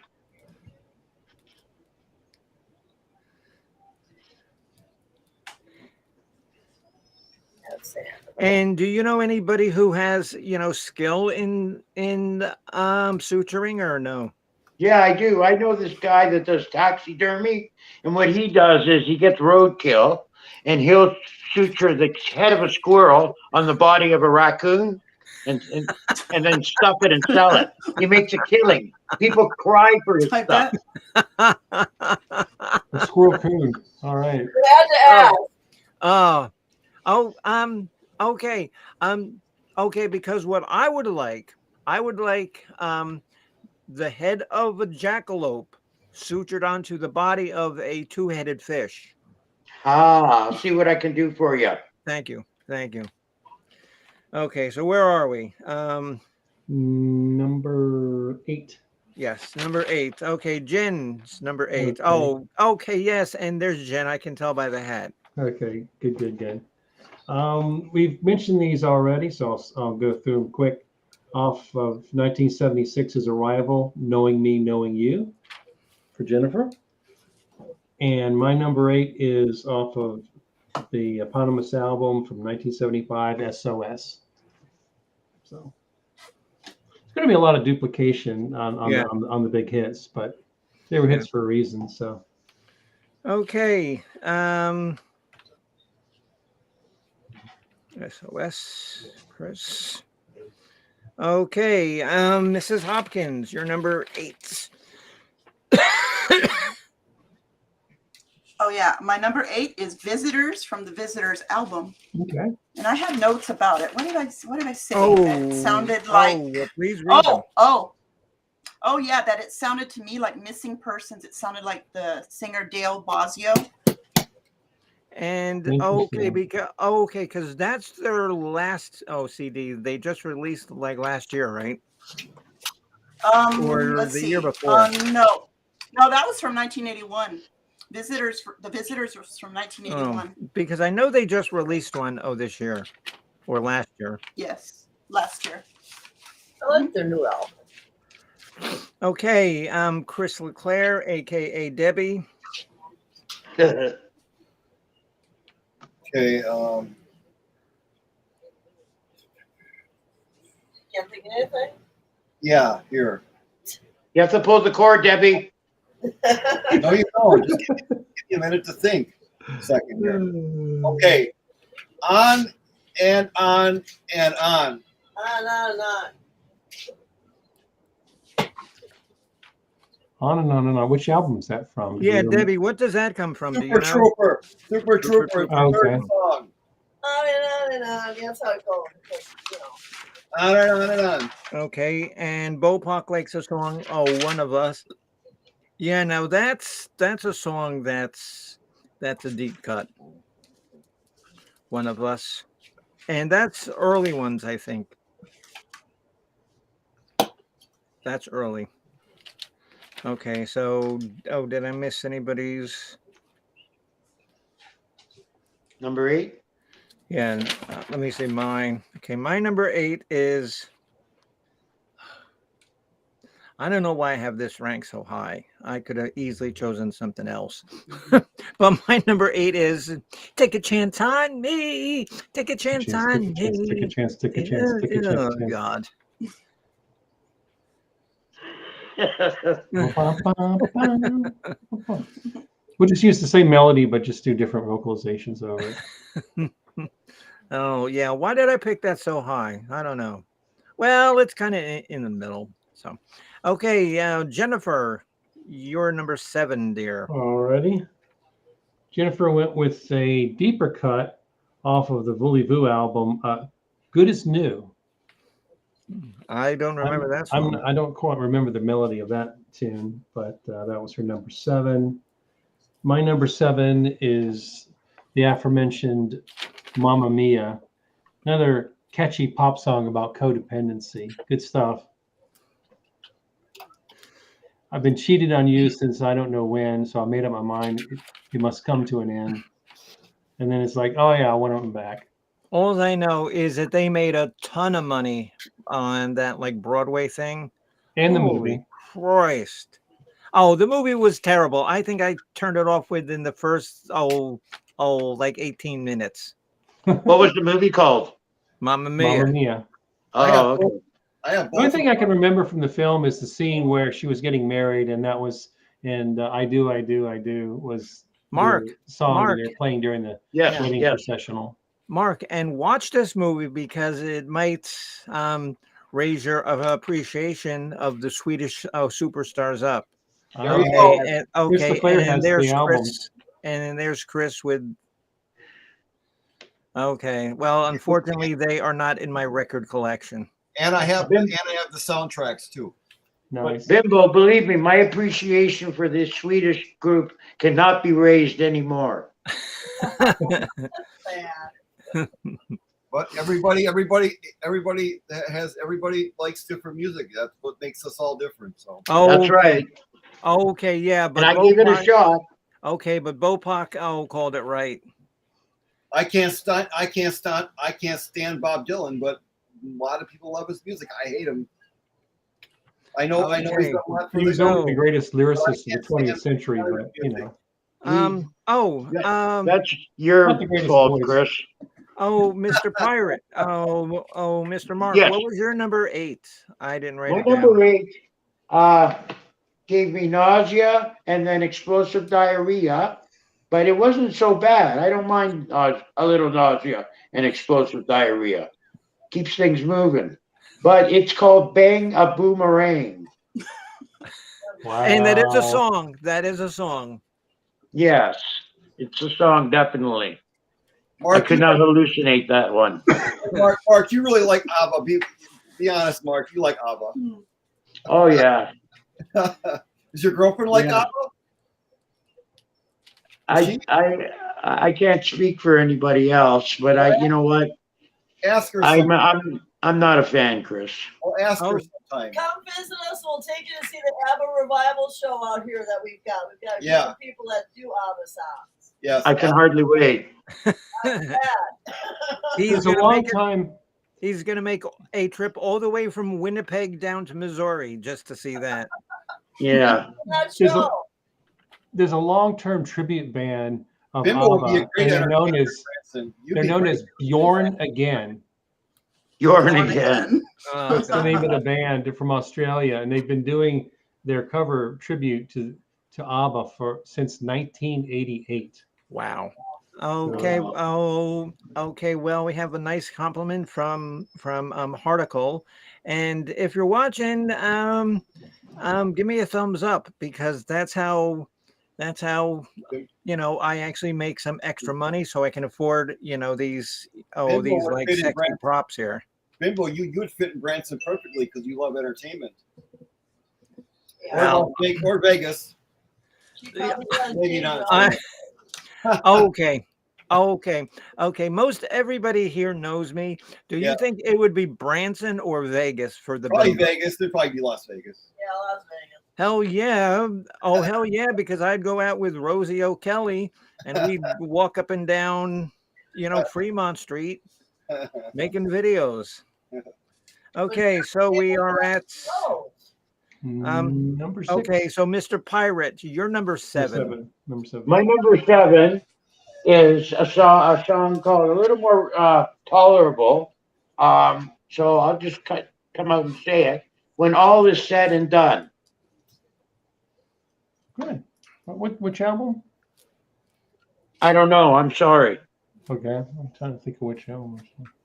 That's sad. And do you know anybody who has, skill in suturing or no? Yeah, I do. I know this guy that does taxidermy, and what he does is he gets roadkill, and he'll suture the head of a squirrel on the body of a raccoon, and then stuff it and sell it. He makes a killing. People cry for his I stuff. bet. The squirrel coon. All right. You had to ask. Oh, oh, okay, okay. Because what I would like the head of a jackalope sutured onto the body of a two-headed fish. I'll see what I can do for you. Thank you, thank you. Okay, so where are we? Number 8. Yes, number 8. Okay, Jen's number 8. Okay. Oh, okay, yes, and there's Jen. I can tell by the hat. Okay, good. We've mentioned these already, so I'll go through them quick. Off of 1976's Arrival, Knowing Me, Knowing You for Jennifer. And my number 8 is off of the eponymous album from 1975, SOS. So it's going to be a lot of duplication on the big hits, but they were hits for a reason. So okay, SOS, Chris. Okay, Mrs. Hopkins, you're number 8. Oh yeah, my number 8 is Visitors from the Visitors album. okay. And I had notes about it. What did I say? Oh, That it sounded like please read them. Oh yeah, that it sounded to me like Missing Persons. It sounded like the singer Dale Bosio. And because that's their last CD. They just released like last year, right? Or Let's the see. year before. No, that was from 1981. The Visitors was from 1981. Because I know they just released one this year or last year. Yes, last year. I like their new album. Okay, Chris LeClaire, aka Debbie. Okay. Can't think of anything. Yeah, here. You have to pull the cord, Debbie. No, you don't. Just give me a minute to think. A second here. Okay. On and on and on. On. On and on and on. Which album is that from? Yeah, Debbie, what does that come from? Super Trooper. Super Trooper. Okay. Third song. On and on. That's how it goes. You know. On and on and on. Okay, and Bopak likes a song. Oh, One of Us. Yeah, now that's a song that's a deep cut. One of Us, and that's early ones, I think. That's early. Okay, so did I miss anybody's? Number 8. Yeah, let me see mine. Okay, my number 8 is. I don't know why I have this rank so high. I could have easily chosen something else. But my number 8 is Take a Chance on Me. Take a chance on me. Take a chance. Oh, God. We'll just use the same melody, but just do different vocalizations over it. Oh, yeah. Why did I pick that so high? I don't know. Well, it's kind of in the middle. So, okay, Jennifer, you're number 7, dear. Alrighty. Jennifer went with a deeper cut off of the Voulez-Vous album, Good as New. I don't remember that song. I don't quite remember the melody of that tune, but that was her number 7. My number 7 is the aforementioned Mamma Mia, another catchy pop song about codependency. Good stuff. I've been cheated on you since I don't know when, so I made up my mind it must come to an end. And then it's like, oh yeah, I want them back. All I know is that they made a ton of money on that like Broadway thing. And the Holy movie. Christ. Oh, the movie was terrible. I think I turned it off within the first like 18 minutes. What was the movie called? Mamma Mia. Mamma Mia. Oh, okay. The only thing I can remember from the film is the scene where she was getting married, and that was I Do was Mark, the song Mark. that they're playing during the Yes, wedding yes. processional. Mark, and watch this movie because it might raise your appreciation of the Swedish superstars up. There you go. And, Chris okay, LeClaire and has there's the album. Chris, and then there's Chris with Okay. Well, unfortunately, they are not in my record collection. And I have the soundtracks too. Nice. Bimbo, believe me, my appreciation for this Swedish group cannot be raised anymore. But everybody likes different music. That's what makes us all different. So That's right. Okay, yeah, but And I gave it a shot. Okay, but Bopak called it right. I can't stand Bob Dylan, but a lot of people love his music. I hate him. I know he's Okay. got a lot for He was the one of the greatest lyricists of the 20th century, but you know. That's your Not the greatest fault, voice. Chris. Oh, Mr. Pirate. Oh, Mr. Mark. Yes. What was your number 8? I didn't write My it down. number 8 gave me nausea and then explosive diarrhea, but it wasn't so bad. I don't mind a little nausea and explosive diarrhea. Keeps things moving. But it's called Bang a Boomerang. Wow. And that is a song. That is a song. Yes, it's a song, definitely. Mark, I could not hallucinate that one. Mark, you really like ABBA. Be honest, Mark. You like ABBA. Oh, yeah. Does your girlfriend like Yeah. ABBA? I can't speak for anybody else, but you know what? Ask her. I'm not a fan, Chris. I'll ask her sometime. Come visit us. We'll take you to see the ABBA revival show out here that we've got. We've got a group of people that do ABBA songs. Yes. I can hardly wait. It's a long time. He's going to make a trip all the way from Winnipeg down to Missouri just to see that. Yeah. There's a long-term tribute band of Bimbo would be a ABBA, great and they're known as Bjorn Again. Bjorn Again. That's the name of the band. They're from Australia, and they've been doing their cover tribute to ABBA since 1988. Wow. Okay. Okay. Well, we have a nice compliment from Harticle, and if you're watching, give me a thumbs up, because that's how I actually make some extra money, so I can afford these like sexy props here. Bimbo, you would fit in Branson perfectly because you love entertainment. Well, or Vegas. Maybe not. Okay. Most everybody here knows me. Do you think it would be Branson or Vegas for the probably Bimbo? Vegas? It'd probably be Las Vegas. Yeah, Las Vegas. Hell yeah. Oh, hell yeah, because I'd go out with Rosie O'Kelly and we'd walk up and down, Fremont Street making videos. Okay, so we are at number 6. Okay, so Mr. Pirate, you're number 7. Number 7. My number 7 is a song called A Little More Tolerable. So I'll just come out and say it. When All Is Said and Done. Good. Which album? I don't know. I'm sorry. Okay, I'm trying to think of which album.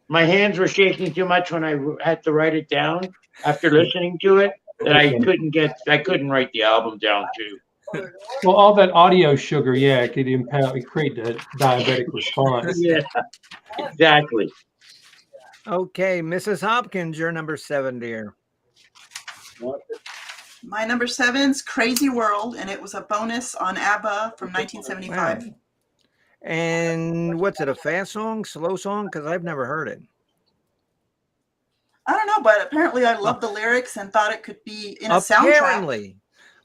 My hands were shaking too much when I had to write it down after listening to it that I couldn't write the album down too. Well, all that audio sugar, it could create a diabetic response. Yeah, exactly. Okay, Mrs. Hopkins, you're number 7, dear. My number 7's Crazy World, and it was a bonus on ABBA from 1975. Wow. And what's it, a fast song, slow song? Because I've never heard it. I don't know, but apparently I loved the lyrics and thought it could be in a soundtrack. Apparently.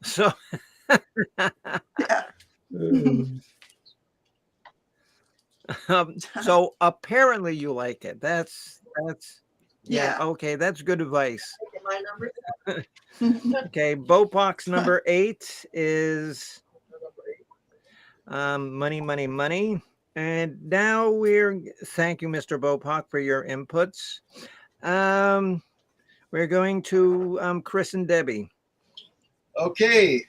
So, so apparently you like it. That's okay. That's good advice. My number Okay, Bopak's number 8 is Money, Money, Money. And now thank you, Mr. Bopak, for your inputs. We're going to Chris and Debbie. Okay.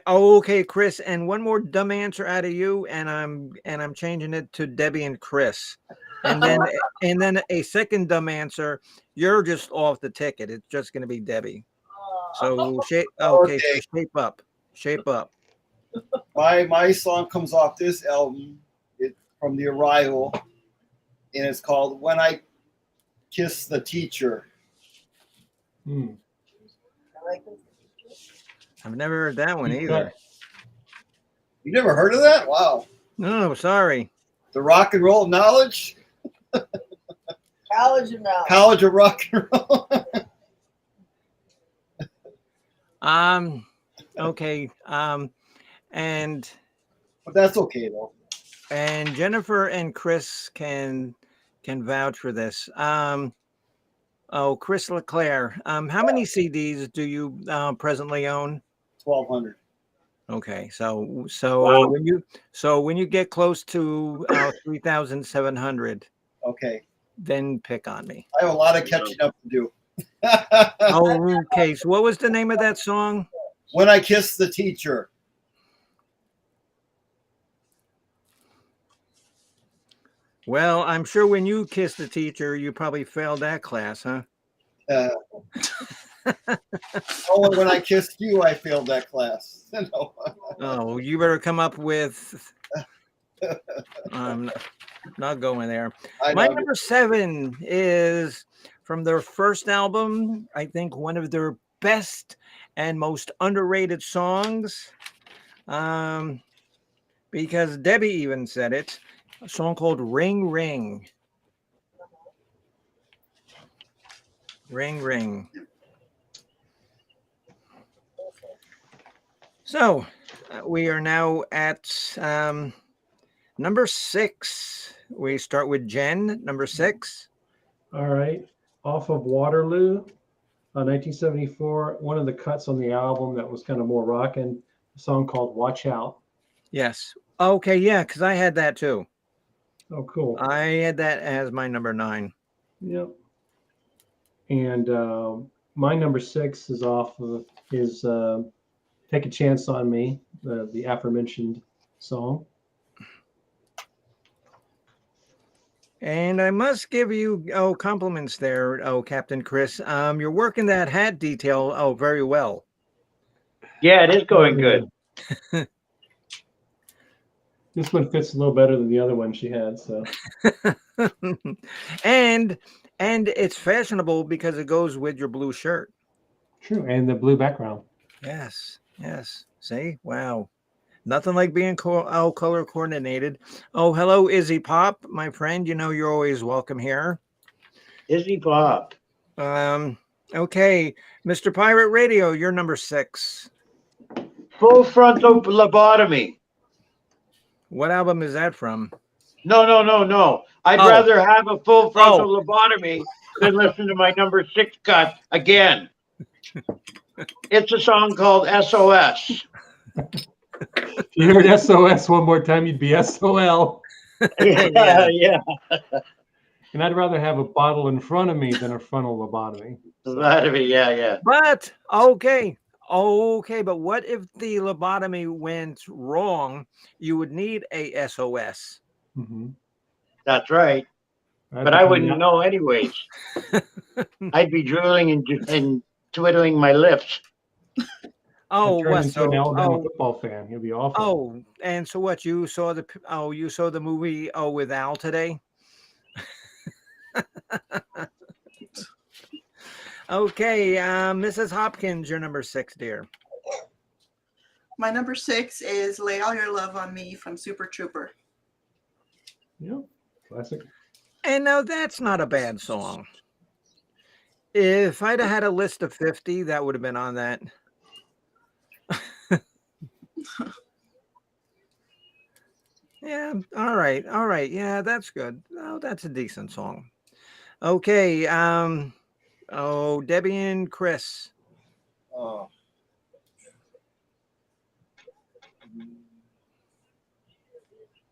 Okay, Chris, and one more dumb answer out of you, and I'm changing it to Debbie and Chris. And then a second dumb answer, you're just off the ticket. It's just going to be Debbie. So shape up. My song comes off this album. It's from The Arrival. and it's called "When I Kiss the Teacher." Hmm. I like this. I've never heard that one Deep either. cut. You never heard of that? Wow. No, sorry. The Rock and Roll Knowledge? College of Knowledge. College of Rock and Roll. Okay. And But that's okay though. Jennifer and Chris can vouch for this. Chris LeClaire. How many CDs do you presently own? 1,200. Okay, so Wow. when you get close to 3,700, Okay. then pick on me. I have a lot of catching up to do. Okay, so what was the name of that song? When I Kiss the Teacher. Well, I'm sure when you kissed the teacher, you probably failed that class, huh? Oh, and when I kissed you, I failed that class. No. Oh, you better come up with. I'm not going there. I My know. number 7 is from their first album. I think one of their best and most underrated songs. Because Debbie even said it. A song called "Ring Ring." Ring Ring. So we are now at number 6. We start with Jen, number 6. All right. Off of Waterloo, 1974. One of the cuts on the album that was kind of more rocking, a song called Watch Out. Yes. Okay, yeah, because I had that too. Oh, cool. I had that as my number 9. Yep. And my number 6 is off of his Take a Chance on Me, the aforementioned song. And I must give you compliments there, Captain Chris. You're working that hat detail very well. Yeah, it is going good. This one fits a little better than the other one she had. So, and it's fashionable because it goes with your blue shirt. true, and the blue background. Yes. See, wow, nothing like being color coordinated. Oh, hello, Izzy Pop, my friend. You know you're always welcome here. Izzy Pop. Okay, Mr. Pirate Radio, you're number 6. Full frontal lobotomy. What album is that from? No. I'd Oh. rather have a full frontal lobotomy than listen to my number 6 cut again. It's a song called SOS. If you heard SOS one more time, you'd be SOL. Yeah. And I'd rather have a bottle in front of me than a frontal lobotomy. Lobotomy, yeah. But okay, but what if the lobotomy went wrong? You would need a SOS. Mm-hmm. That's right. But I wouldn't know anyways. I'd be drooling and twiddling my lips. Oh, turn what? into an Alabama football fan. You'll be awful. Oh, and so what? You saw the movie with Al today? Okay, Mrs. Hopkins, you're number 6, dear. My number 6 is "Lay All Your Love on Me" from Super Trooper. Yeah, classic. And now that's not a bad song. If I'd have had a list of 50, that would have been on that. Yeah, all right. Yeah, that's good. Oh, that's a decent song. Okay, Debbie and Chris. Oh.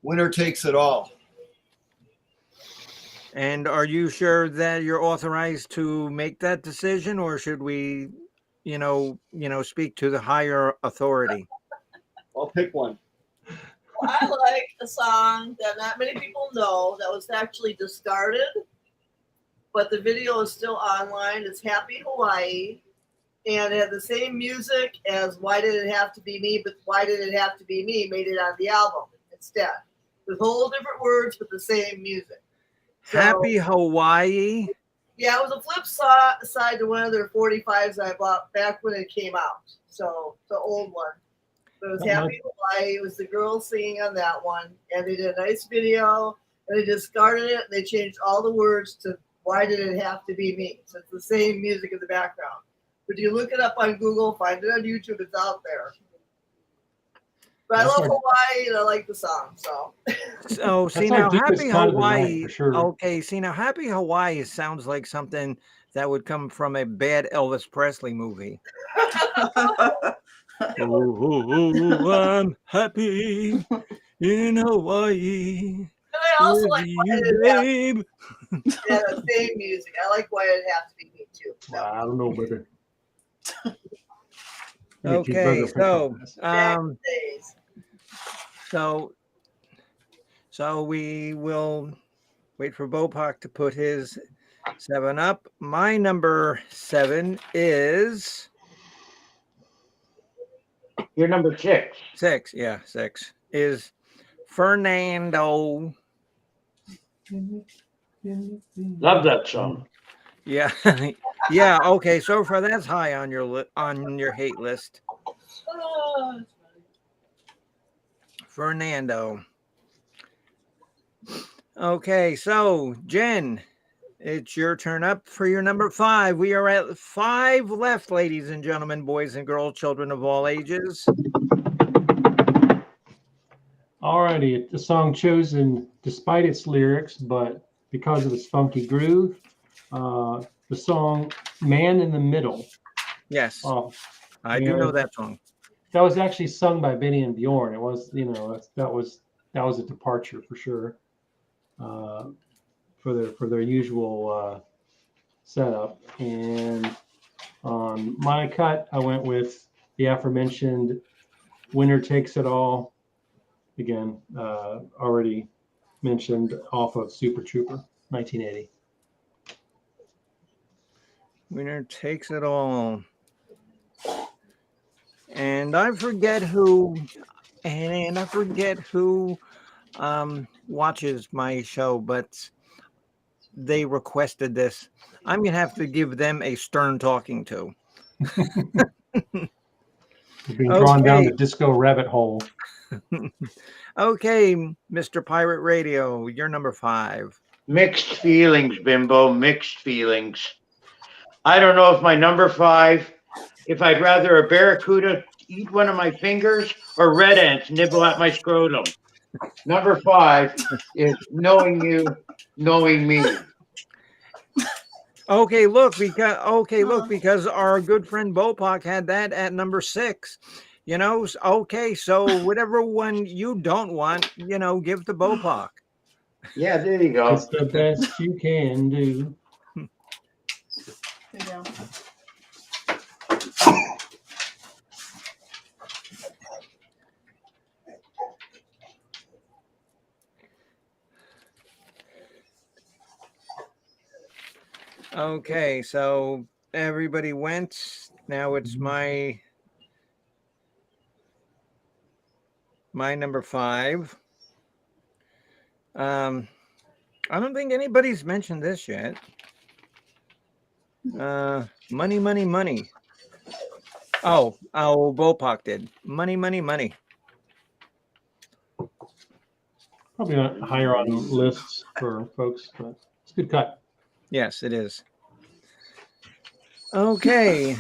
Winner Takes It All. And are you sure that you're authorized to make that decision, or should we, speak to the higher authority? I'll pick one. I like a song that not many people know that was actually discarded, but the video is still online. It's "Happy Hawaii," and it had the same music as "Why Did It Have to Be Me," but "Why Did It Have to Be Me" made it on the album instead. With whole different words, but the same music. Happy Hawaii. Yeah, it was a flip side to one of their 45s I bought back when it came out. So the old one. But it was Happy Hawaii. It was the girls singing on that one. And they did a nice video. And they discarded it. And they changed all the words to Why Did It Have to Be Me? So it's the same music in the background. But you look it up on Google, find it on YouTube, it's out there. But I love Hawaii and I like the song. So see now, Happy Hawaii. For sure. Okay, see now, Happy Hawaii sounds like something that would come from a bad Elvis Presley movie. I'm happy in Hawaii. And I also like Why Did It Have babe. Yeah, the same music. I like Why Did It Have to Be Me too. So. I don't know, baby. Okay, so we will wait for Bopak to put his 7 up. My number 7 is You're number 6. 6. Yeah, 6 is Fernando. Love that song. Yeah, yeah. Okay, so far that's high on your hate list. Fernando. Okay, so Jen, it's your turn up for your number 5. We are at 5 left, ladies and gentlemen, boys and girls, children of all ages. Alrighty, it's a song chosen despite its lyrics, but because of its funky groove. The song "Man in the Middle." Yes, I do know that song. That was actually sung by Benny and Bjorn. It was, that was a departure for sure. For their usual setup. And on my cut, I went with the aforementioned "Winner Takes It All." Again, already mentioned, off of Super Trooper, 1980. Winner Takes It All. And I forget who watches my show, but they requested this. I'm gonna have to give them a stern talking to. You're being drawn down the disco rabbit hole. Okay, Mr. Pirate Radio, you're number 5. Mixed feelings, Bimbo. Mixed feelings. I don't know if my number 5, if I'd rather a barracuda eat one of my fingers or red ants nibble at my scrotum. Number 5 is Knowing You, Knowing Me. Okay, look, because our good friend Bopak had that at number 6. Okay, so whatever one you don't want, give to Bopak. Yeah, there you go. It's the best you can do. Yeah. Okay, so everybody went. Now it's my number 5. I don't think anybody's mentioned this yet. Money, money, money. Oh, Bopak did. Money, money, money. Probably not higher on lists for folks, but it's a good cut. Yes, it is. Okay,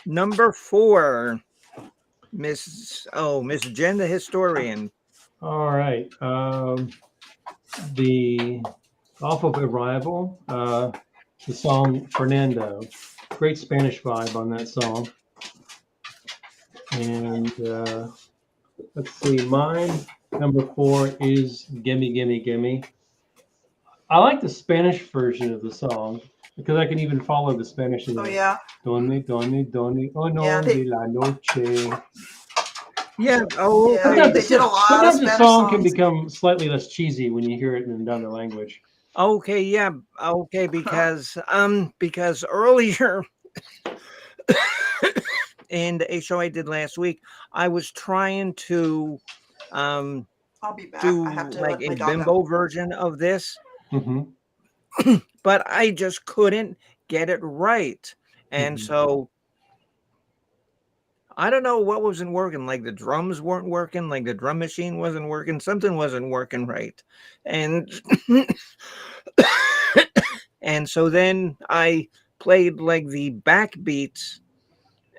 number 4, Miss Jen the historian. All right, the off of Arrival, the song Fernando. Great Spanish vibe on that song. And let's see, mine number 4 is Gimme, Gimme, Gimme. I like the Spanish version of the song because I can even follow the Spanish. Oh, yeah. Donde, oh no, Yeah, de la noche. Yeah. Yeah, they did a lot of Sometimes the Spanish song can songs. become slightly less cheesy when you hear it in another language. Okay, yeah. Okay, because earlier in the show I did last week, I was trying to I'll be back. do I have to like let my a dog bimbo out. version of this, Mm-hmm. but I just couldn't get it right. And Mhm. so I don't know what wasn't working. Like the drums weren't working, like the drum machine wasn't working, something wasn't working right. And and so then I played like the backbeats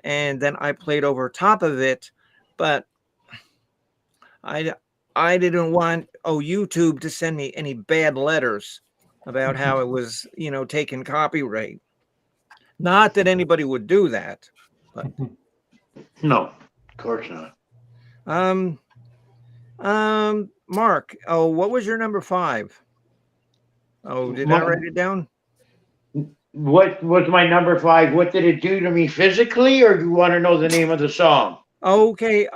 and then I played over top of it, but I I didn't want YouTube to send me any bad letters about how it was, taking copyright. Not that anybody would do that, but No, of course not. Mark, what was your number 5? Oh, did I My- write it down? What was my number 5? What did it do to me physically, or do you want to know the name of the song? Okay,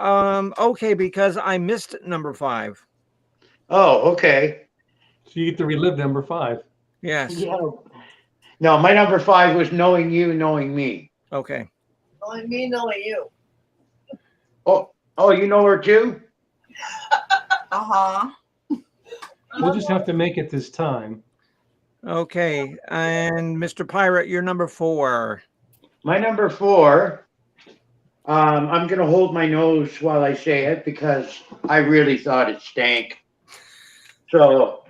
because I missed number 5. Oh, okay. So you get to relive number 5. Yes. Yeah. No, my number 5 was Knowing You, Knowing Me. Okay. Knowing me, knowing you. Oh, you know her too? Uh-huh. We'll just have to make it this time. Okay. And Mr. Pirate, you're number 4. My number 4, I'm going to hold my nose while I say it because I really thought it stank. So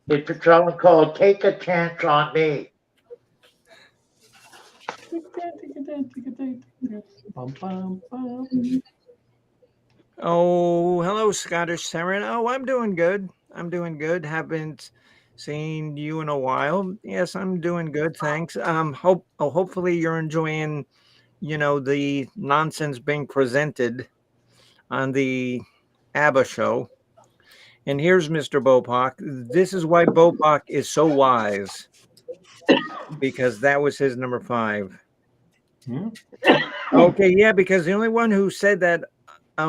it's a song called Take a Chance on Me. Oh, hello, Scottish Siren. Oh, I'm doing good. I'm doing good. Haven't seen you in a while. Yes, I'm doing good. Thanks. Hopefully you're enjoying, the nonsense being presented on the ABBA show. And here's Mr. Bopak. This is why Bopak is so wise, because that was his number 5. Hmm? Okay, yeah, because the only one who said that,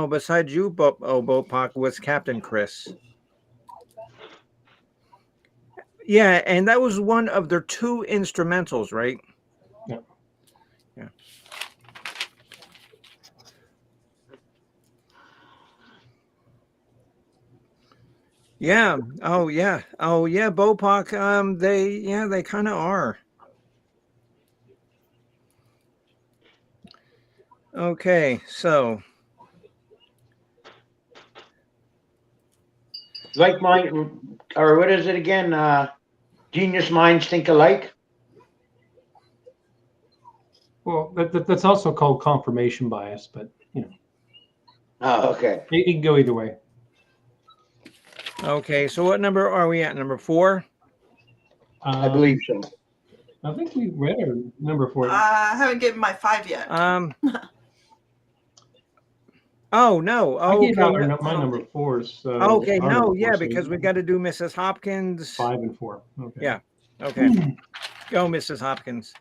besides you, Bopak, was Captain Chris. Yeah, and that was one of their 2 instrumentals, right? Yeah. Yeah. Yeah. Oh yeah. Oh yeah, Bopak. They kind of are. Okay, so Like mine, or what is it again? Genius Minds Think Alike. Well, that's also called confirmation bias, but Oh, okay. it can go either way. okay, so what number are we at? Number 4? I believe so. I think we read our number 4. I haven't given my 5 yet. Oh no. I gave out Okay. my number 4s. Okay, our no, number yeah, 4, so because we got to do Mrs. Hopkins. 5 and 4. Okay. Yeah. Okay. Go, Mrs. Hopkins.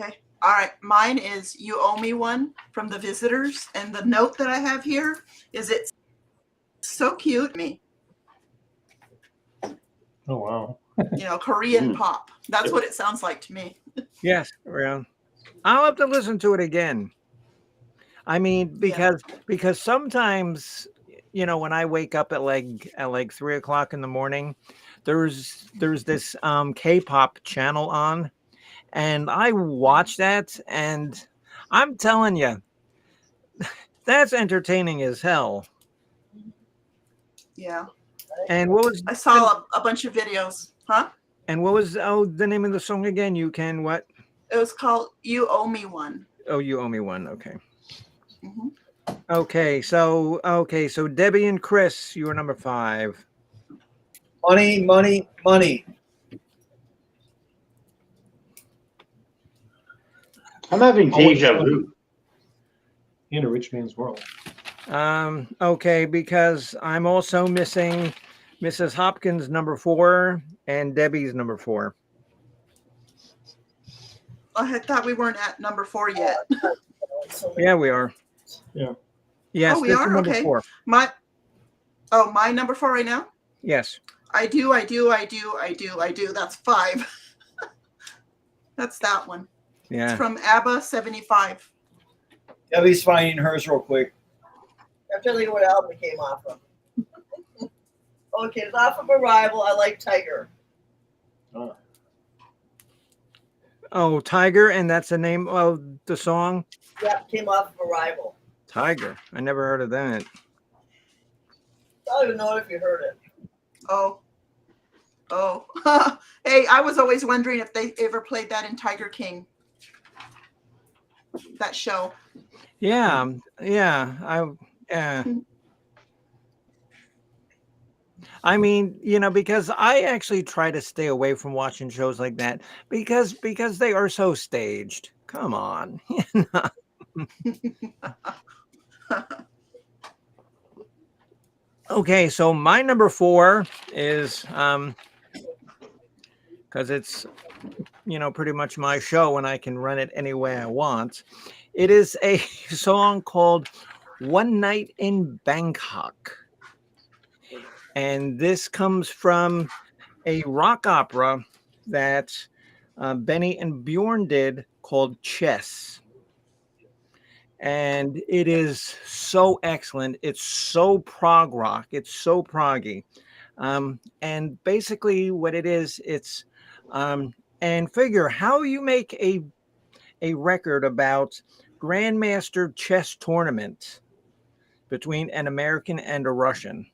Okay. All right. Mine is You Owe Me One from The Visitors. And the note that I have here is it's so cute. Me. Oh wow. Korean pop. That's what it sounds like to me. Yes, around. I'll have to listen to it again. I mean, because sometimes, when I wake up at like 3:00 in the morning, there's this K-pop channel on, and I watch that, and I'm telling you, that's entertaining as hell. Yeah. And what was I saw a bunch of videos. Huh? and what was the name of the song again? You can what? It was called You Owe Me One. Oh, You Owe Me One. Okay. Mm-hmm. Okay, so Debbie and Chris, you were number 5. Money, money, money. I'm having deja vu. In a rich man's world. Okay, because I'm also missing Mrs. Hopkins number 4 and Debbie's number 4. I thought we weren't at number 4 yet. Yeah, we are. Yeah. Yes, we this is are? number Okay. 4. My number 4 right now? Yes. I do. That's 5. That's that one. Yeah. It's from ABBA 75. Debbie's finding hers real quick. I'm telling you what album it came off of. Okay, it's off of Arrival. I like Tiger. Oh, Tiger, and that's the name of the song? That came off of Arrival. Tiger. I never heard of that. I don't even know if you heard it. Oh. Hey, I was always wondering if they ever played that in Tiger King. That show. Yeah. I mean, because I actually try to stay away from watching shows like that because they are so staged. Come on. Okay, so my number 4 is because it's pretty much my show and I can run it any way I want. It is a song called One Night in Bangkok. And this comes from a rock opera that Benny and Bjorn did called Chess. And it is so excellent. It's so prog rock. It's so proggy. And basically what it is, it's and figure how you make a record about grandmaster chess tournament between an American and a Russian.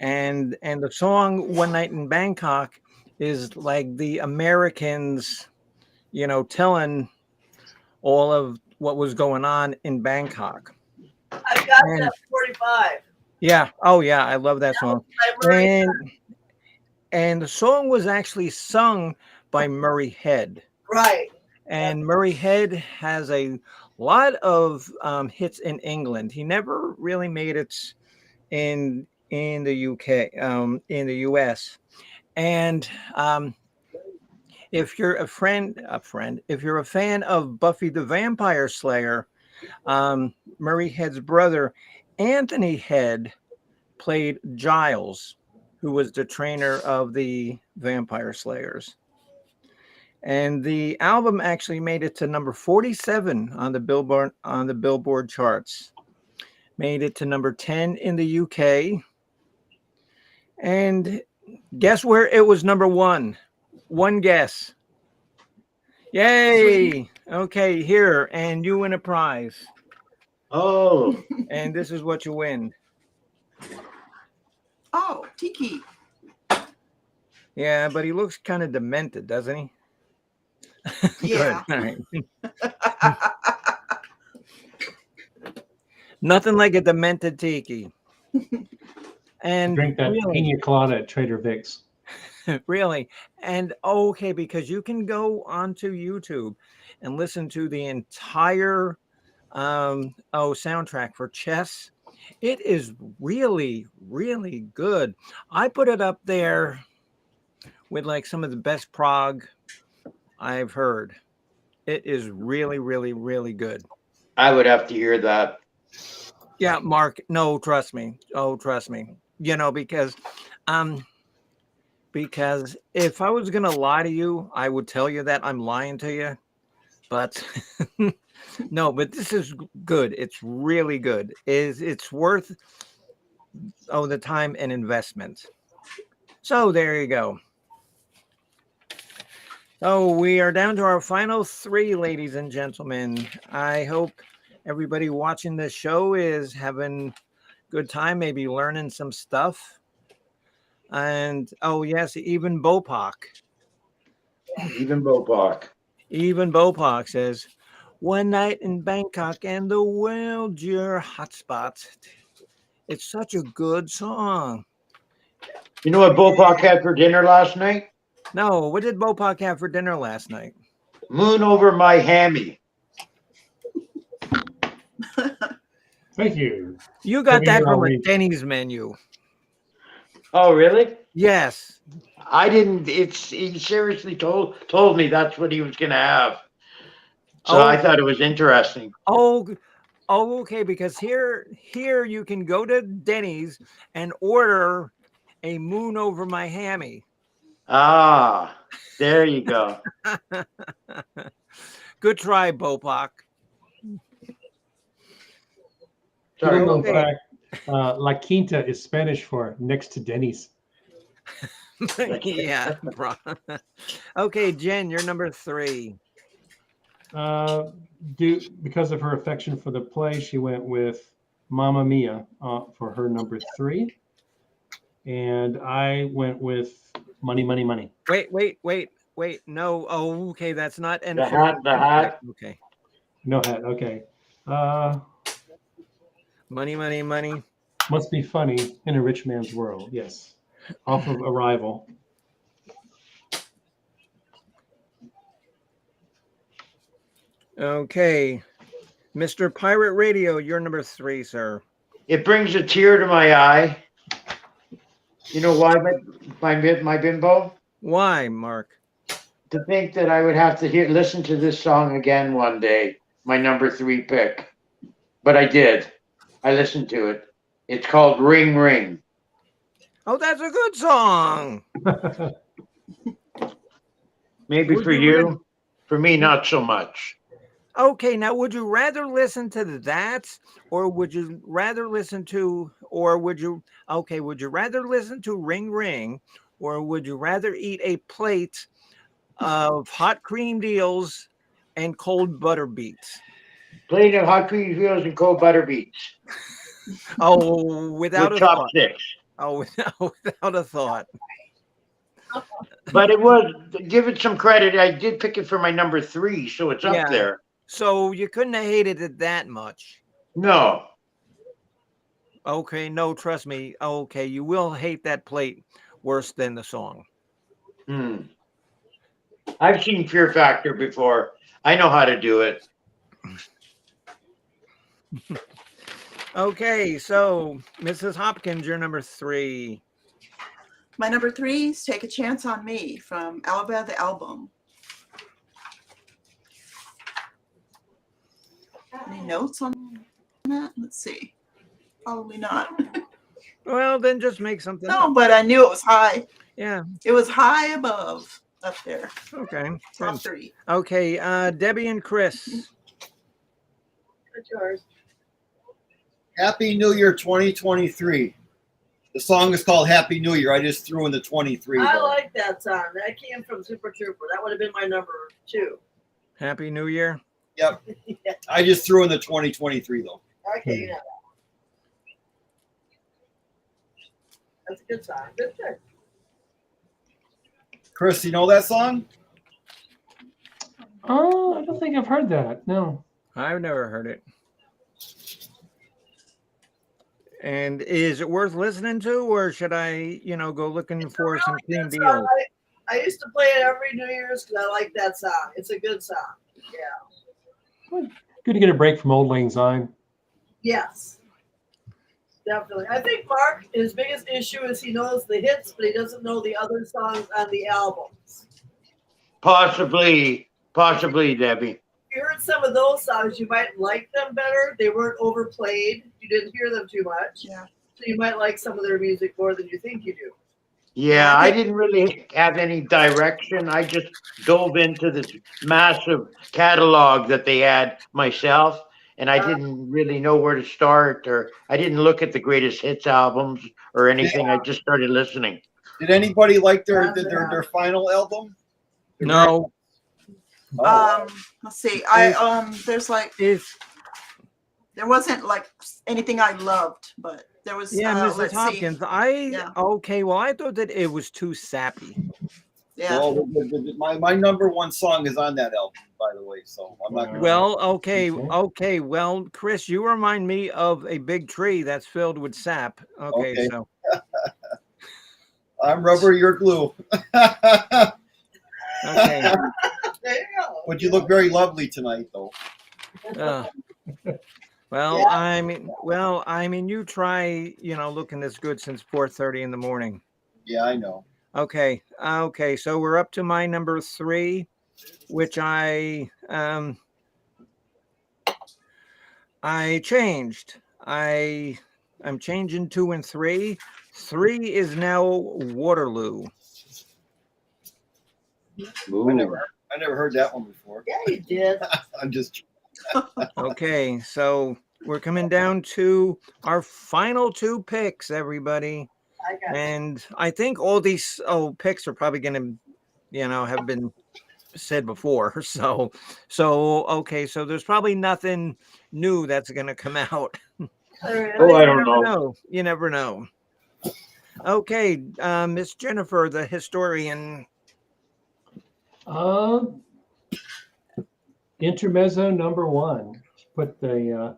And the song One Night in Bangkok is like the Americans, telling all of what was going on in Bangkok. I got that 45. Yeah. Oh, yeah. I love that song. And the song was actually sung by Murray Head. Right. And Murray Head has a lot of hits in England. He never really made it in the UK, in the US. And if you're if you're a fan of Buffy the Vampire Slayer, Murray Head's brother, Anthony Head, played Giles, who was the trainer of the Vampire Slayers. And the album actually made it to number 47 on the Billboard charts. Made it to number 10 in the UK. And guess where it was number 1? One guess. Yay! Okay, here, and you win a prize. Oh. And this is what you win. Oh, Tiki. Yeah, but he looks kind of demented, doesn't he? Yeah. Good. All right. Nothing like a demented Tiki. And Drink that really, pina colada at Trader Vic's. Really. And okay, because you can go onto YouTube and listen to the entire soundtrack for Chess. It is really, really good. I put it up there with like some of the best prog I've heard. It is really, really, really good. I would have to hear that. Yeah, Mark. No, trust me. Oh, trust me. Because if I was gonna lie to you, I would tell you that I'm lying to you. But no, but this is good. It's really good. It's worth the time and investment. So there you go. So we are down to our final 3, ladies and gentlemen. I hope everybody watching this show is having a good time, maybe learning some stuff. And yes, even Bopak. Even Bopak says, one night in Bangkok and the world your hotspot. It's such a good song. You know what Bopak had for dinner last night? No, what did Bopak have for dinner last night? Moon over my hammy. Thank you. You got that from a Denny's menu. Oh, really? Yes. I didn't. He seriously told me that's what he was going to have. So I thought it was interesting. Oh, okay. Because here you can go to Denny's and order a moon over my hammy. Ah, there you go. Good try, Bopak. Sorry. In fact, La Quinta is Spanish for next to Denny's. Yeah. Okay, Jen, you're number 3. Because of her affection for the play, she went with Mamma Mia for her number 3. And I went with Money, Money, Money. Wait. No. Oh, okay. That's not The hat. Okay. No hat. Okay. Money. Must be funny in a rich man's world. Yes. Off of Arrival. Okay. Mr. Pirate Radio, you're number 3, sir. It brings a tear to my eye. You know why, my bimbo? Why, Mark? To think that I would have to listen to this song again one day. My number 3 pick. But I did. I listened to it. It's called Ring Ring. Oh, that's a good song. Maybe for you. For me, not so much. Okay, now would you rather listen to that, or would you rather listen to Ring Ring, or would you rather eat a plate of hot cream deals and cold butter beets? Plate of hot cream deals and cold butter beets. Oh, without with a thought. chopsticks. Oh, without a thought. But it was, give it some credit. I did pick it for my number 3, so it's up there. So you couldn't have hated it that much. No. Okay, no, trust me. Okay, you will hate that plate worse than the song. I've seen Fear Factor before. I know how to do it. Okay, so Mrs. Hopkins, you're number 3. My number 3 is Take a Chance on Me from ABBA, the album. Any notes on that? Let's see. Probably not. Well, then just make something No, up. but I knew it was high. Yeah. It was high above up there. Okay. Top 3. Okay, Debbie and Chris. What's yours? Happy New Year 2023. The song is called Happy New Year. I just threw in the 23. I though. like that song. That came from Super Trooper. That would have been my number 2. Happy New Year. Yep. I just threw in the 2023 though. Okay, you know that. That's a good song. Good. Chris, you know that song? Oh, I don't think I've heard that. No. I've never heard it. And is it worth listening to, or should I, go looking for some clean deals? I used to play it every New Year's because I like that song. It's a good song. Yeah. Good to get a break from Old Lang Syne. Yes. Definitely. I think Mark, his biggest issue is he knows the hits, but he doesn't know the other songs on the albums. Possibly, Debbie. If you heard some of those songs, you might like them better. They weren't overplayed. You didn't hear them too much. Yeah. So you might like some of their music more than you think you do. Yeah, I didn't really have any direction. I just dove into this massive catalog that they had myself, and I didn't really know where to start, or I didn't look at the greatest hits albums or anything. I just started listening. Did anybody like their final album? No. Let's see. There's like there wasn't like anything I loved, but there was. Mrs. Hopkins. Okay. Well, I thought that it was too sappy. Yeah. Well, my number 1 song is on that album, by the way. So I'm not. Well, okay. Well, Chris, you remind me of a big tree that's filled with sap. Okay. So. I'm rubber, you're glue. Okay. There you go. But you look very lovely tonight, though. Well, I mean, you try, looking this good since 4:30 in the morning. Yeah, I know. Okay. So we're up to my number 3, which I changed. I'm changing 2 and 3. 3 is now Waterloo. I never heard that one before. Yeah, you did. I'm just. Okay, so we're coming down to our final 2 picks, everybody. I got And I think all these picks are probably going to, have been said before. So okay, so there's probably nothing new that's going to come out. Oh, I don't know. No, you never know. Okay, Miss Jennifer, the historian. Intermezzo number 1. Put the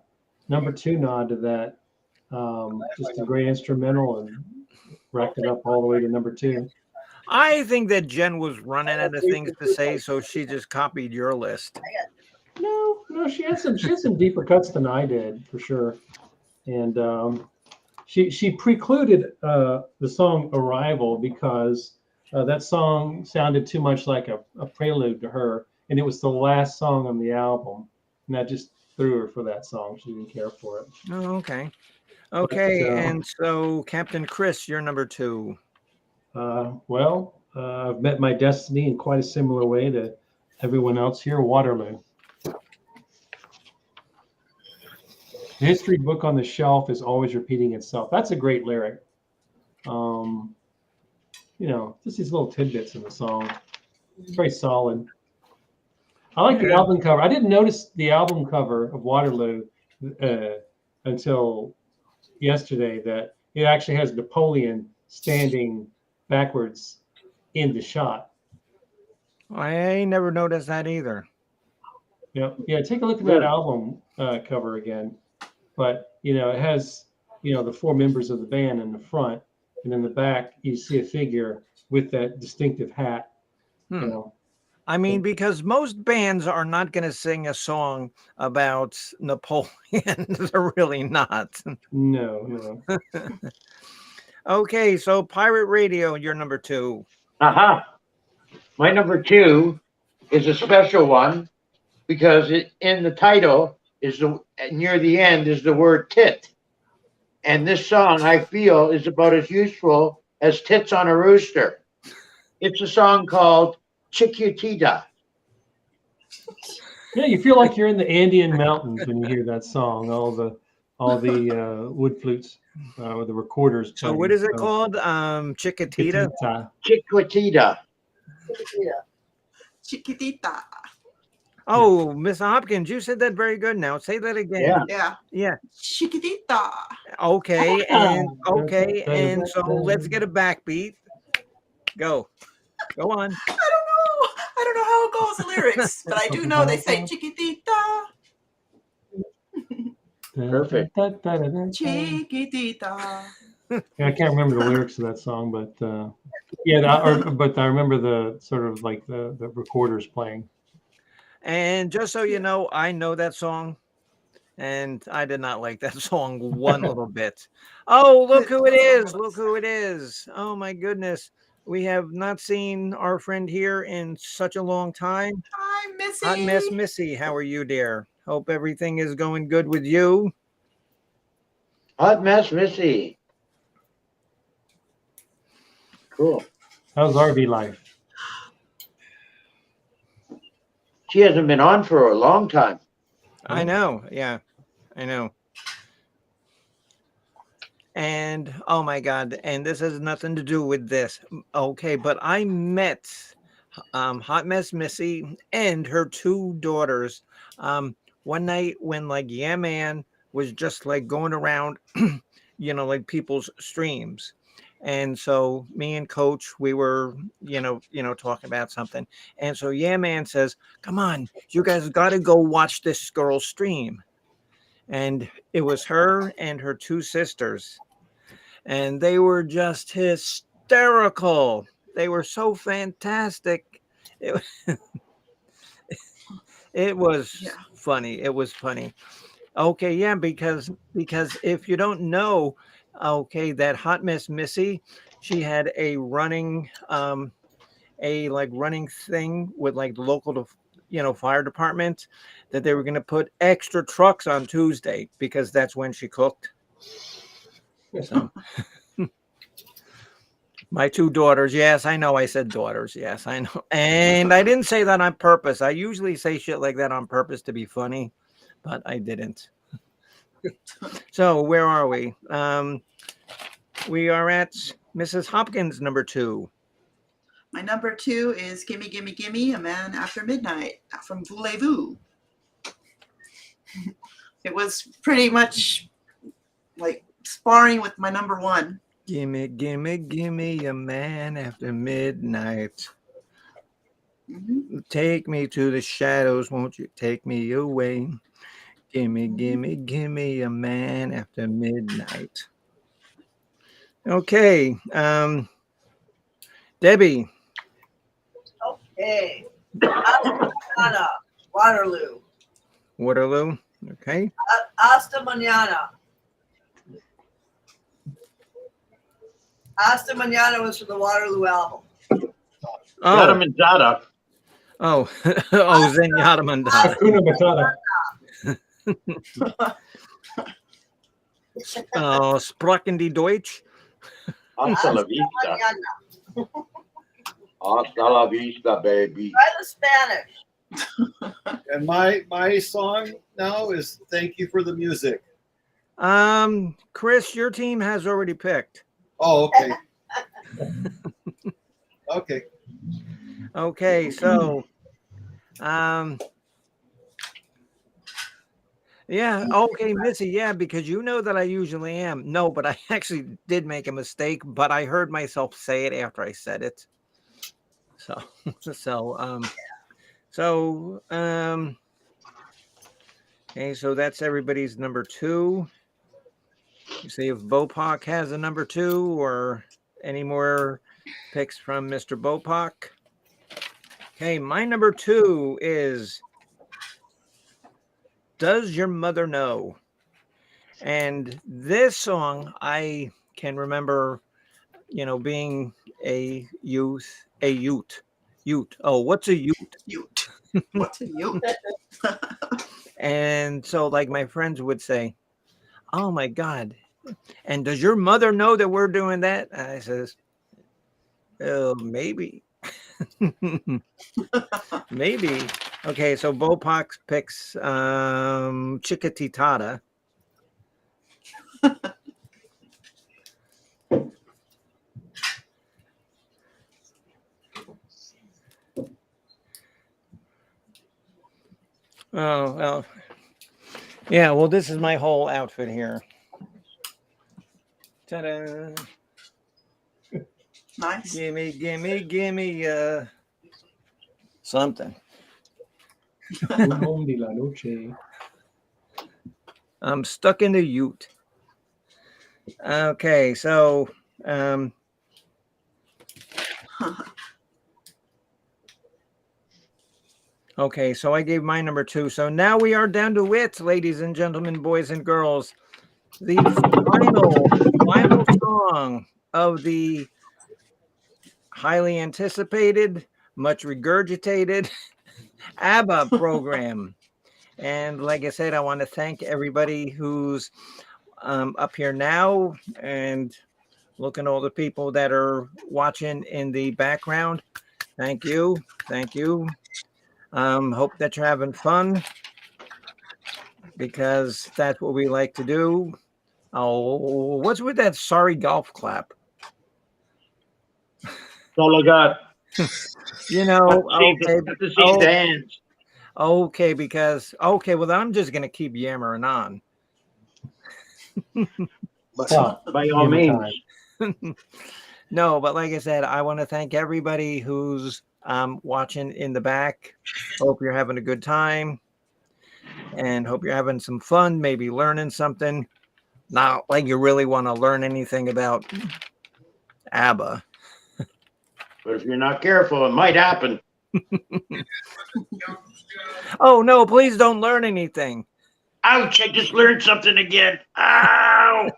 number 2 nod to that. Just a great instrumental and racked it up all the way to number 2. I think that Jen was running out of things to say, so she just copied your list. No, she had some deeper cuts than I did for sure, and she precluded the song "Arrival" because that song sounded too much like a prelude to her, and it was the last song on the album, and that just threw her for that song. She didn't care for it. Oh, okay. Okay, But, and so Captain Chris, you're number 2. I've met my destiny in quite a similar way to everyone else here. Waterloo. The history book on the shelf is always repeating itself. That's a great lyric. Just these little tidbits in the song. It's very solid. I like the album cover. I didn't notice the album cover of Waterloo until yesterday, that it actually has Napoleon standing backwards in the shot. I never noticed that either. Yeah. Take a look at that album cover again. But it has the 4 members of the band in the front, and in the back you see a figure with that distinctive hat. I mean, because most bands are not going to sing a song about Napoleon. They're really not. No. Okay, so Pirate Radio, you're number 2. My number 2 is a special one because in the title is near the end is the word tit. And this song, I feel, is about as useful as tits on a rooster. It's a song called Chiquitita. Yeah, you feel like you're in the Andean mountains when you hear that song. All the wood flutes with the recorders. So what is it called? Chiquitita? Chiquitita. Chiquitita. Oh, Miss Hopkins, you said that very good. Now say that again. Yeah. Chiquitita. Okay, and so let's get a backbeat. Go on. I don't know how it goes, the lyrics, but I do know they say Chiquitita. Perfect. Chiquitita. I can't remember the lyrics of that song, but but I remember the sort of like the recorders playing. And just so you know, I know that song, and I did not like that song one little bit. Oh, look who it is. Look who it is. Oh, my goodness. We have not seen our friend here in such a long time. Hi, Missy. Hot Mess Missy. How are you, dear? Hope everything is going good with you. Hot Mess Missy. Cool. How's RV life? She hasn't been on for a long time. I know. Yeah, I know. And oh my God, and this has nothing to do with this. Okay, but I met Hot Mess Missy and her 2 daughters one night when like Yeah Man was just like going around, like people's streams. And so me and Coach, we were, talking about something. And so Yeah Man says, come on, you guys got to go watch this girl's stream. And it was her and her 2 sisters. And they were just hysterical. They were so fantastic. It was funny. It was funny. Okay, yeah, because if you don't know, okay, that Hot Mess Missy, she had a running running thing with like the local fire department, that they were going to put extra trucks on Tuesday because that's when she cooked. So my 2 daughters, yes, I know I said daughters, yes, I know. And I didn't say that on purpose. I usually say shit like that on purpose to be funny, but I didn't. So where are we? we are at Mrs. Hopkins, number 2. My number 2 is Gimme Gimme Gimme, A Man After Midnight from Voulez-Vous. It was pretty much like sparring with my number 1. Gimme, gimme, gimme a man after midnight. Mm-hmm. Take me to the shadows, won't you take me away? Gimme, gimme, gimme a man after midnight. Okay, Debbie. Okay. Mañana, Waterloo. Waterloo. Okay. Hasta mañana. Hasta mañana was from the Waterloo album. Yada Oh, Manzada. oh, oh, Zenyatta Mandata. Hakuna Matata. Oh, Sprachen die Deutsch? Hasta la vista. Mañana. Hasta la vista, baby. Try the Spanish. And my song now is "Thank You for the Music." Chris, your team has already picked. Oh, okay. Okay. Okay, so, yeah, okay, Missy, yeah, because you know that I usually am. No, but I actually did make a mistake, but I heard myself say it after I said it. So, okay, so that's everybody's number 2. You see if Bopak has a number 2 or any more picks from Mr. Bopak. Okay, my number 2 is Does Your Mother Know? And this song, I can remember, being a youth. Oh, what's a youth? Ute. What's a Ute? And so, like, my friends would say, oh my God. And does your mother know that we're doing that? I says, oh, maybe. Maybe. Okay, so Bopak picks Chiquititata. Oh, well. Yeah, well, this is my whole outfit here. Ta-da. Nice. Gimme, something. Un Home de la Noche. I'm stuck in the ute. Okay, so okay, so I gave my number 2. So now we are down to it, ladies and gentlemen, boys and girls. The final song of the highly anticipated, much regurgitated ABBA program. And like I said, I want to thank everybody who's up here now, and looking at all the people that are watching in the background. Thank you. Thank you. Hope that you're having fun, because that's what we like to do. Oh, what's with that sorry golf clap? That's all I got. Okay. To see the hands. Okay, well, then I'm just going to keep yammering on. Well, By all means. No, but like I said, I want to thank everybody who's watching in the back. Hope you're having a good time, and hope you're having some fun, maybe learning something. Not like you really want to learn anything about ABBA. But if you're not careful, it might happen. Oh, no, please don't learn anything. Ouch, I just learned something again. Ow!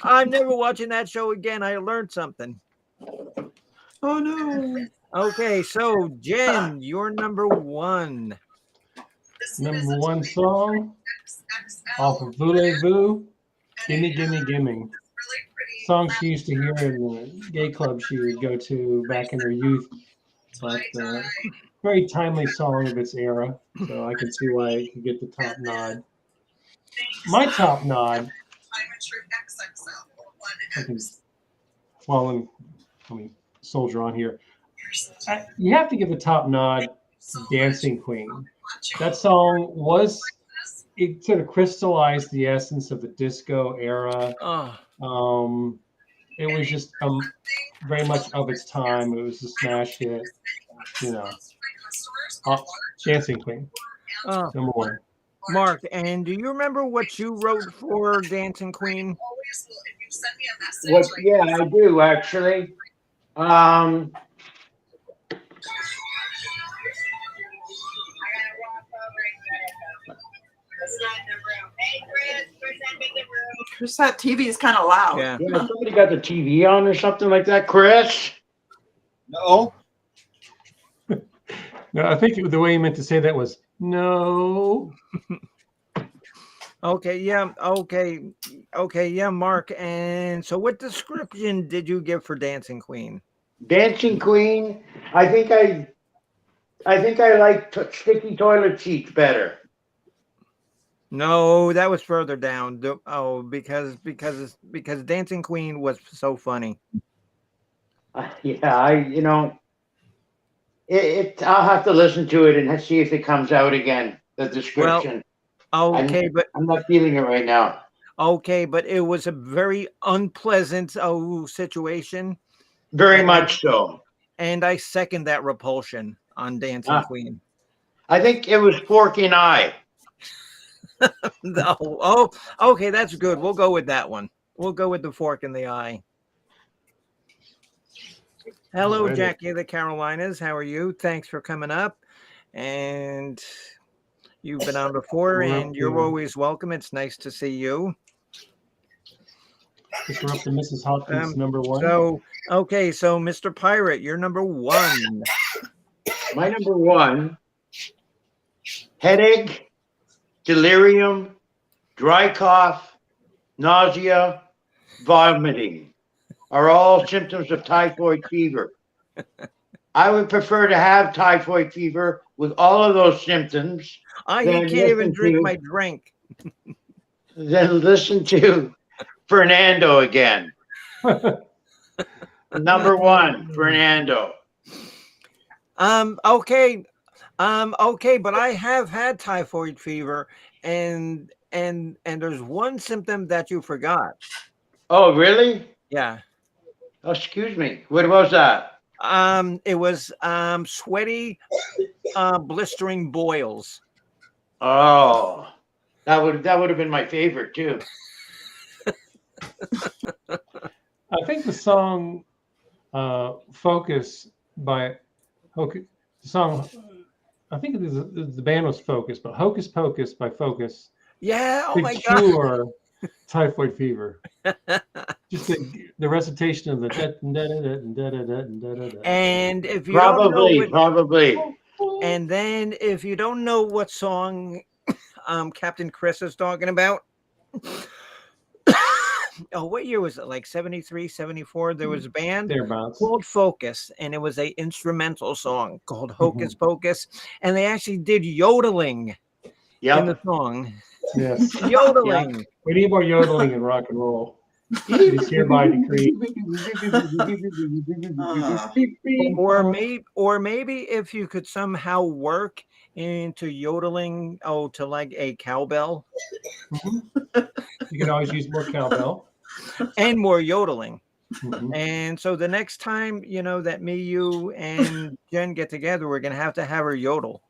I'm never watching that show again. I learned something. Oh no. Okay, so Jen, you're number 1. Number 1 song off of Voulez-Vous, Gimme Gimme Gimme. Song she used to hear in the gay club she would go to back in her youth. But very timely song of its era, so I can see why it could get the top nod. My top nod, I can well, let me soldier on here. You have to give the top nod to Dancing Queen. That song it sort of crystallized the essence of the disco era. Oh, It was just very much of its time. It was a smash hit, you know. Dancing Queen, oh, number one. Mark, and do you remember what you wrote for Dancing Queen? What? Yeah, I do actually. Chris, that TV is kind of loud. Yeah. Yeah, somebody got the TV on or something like that, Chris. No. No, I think the way you meant to say that was no. Okay, yeah, yeah, Mark. And so, what description did you give for Dancing Queen? Dancing Queen. I think I like sticky toilet seats better. No, that was further down. Because Dancing Queen was so funny. Yeah, I'll have to listen to it and see if it comes out again. The description. Okay, I'm not feeling it right now. Okay, but it was a very unpleasant situation. Very much so. And I second that repulsion on Dancing Queen. I think it was Fork and I. Oh, okay, that's good. We'll go with that one. We'll go with the Fork in the Eye. Hello, Alrighty. Jackie of the Carolinas. How are you? Thanks for coming up. And you've been on before, and you're always welcome. It's nice to see you. We're up to Mrs. Hopkins, number one. So Mr. Pirate, you're number one. My number one, headache, delirium, dry cough, nausea, vomiting are all symptoms of typhoid fever. I would prefer to have typhoid fever with all of those symptoms. You can't even drink my drink. Then listen to Fernando again. Number one, Fernando. Okay, but I have had typhoid fever, and there's one symptom that you forgot. Oh, really? Yeah. Oh, excuse me. What was that? It was sweaty, blistering boils. Oh, that would have been my favorite too. I think the song "Focus" by Hocus. The song, I think the band was Focus, but Hocus Pocus by Focus. Yeah. Oh could my God. cure typhoid fever. Just the recitation of the and if you probably. And then if you don't know what song Captain Chris is talking about. Oh, what year was it? Like 73, 74? There was a band called Focus, and it was an instrumental song called Hocus Pocus, and they actually did yodeling in the song. Yes. Yodeling. Yeah. We need more yodeling in rock and roll. It is hereby decreed. Or maybe if you could somehow work into yodeling to like a cowbell. You can always use more cowbell and more yodeling. And so the next time that me, you, and Jen get together, we're gonna have to have her yodel.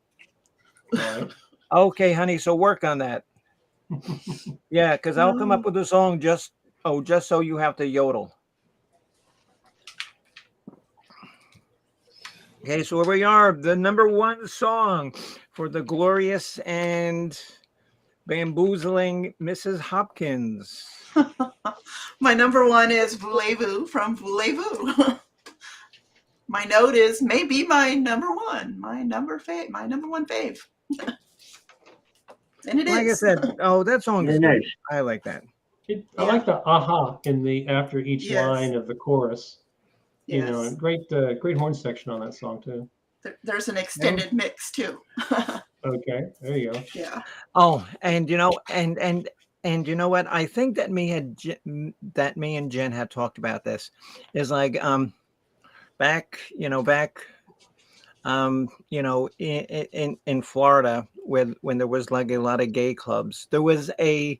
Right. Okay, honey, so work on that. Yeah, because I'll come up with a song just so you have to yodel. Okay, so here we are, the number one song for the glorious and bamboozling Mrs. Hopkins. My number one is Voulez-Vous from Voulez-Vous. My note is maybe my number one, my number one fave. And it like is. I said, that song is nice. I like that. I like the aha in the after each line of the chorus. Yes. And great horn section on that song too. There's an extended mix too. Okay, there you go. Yeah. Oh, and and you know what? I think that me and Jen had talked about this. Is like back in Florida, when there was like a lot of gay clubs, there was the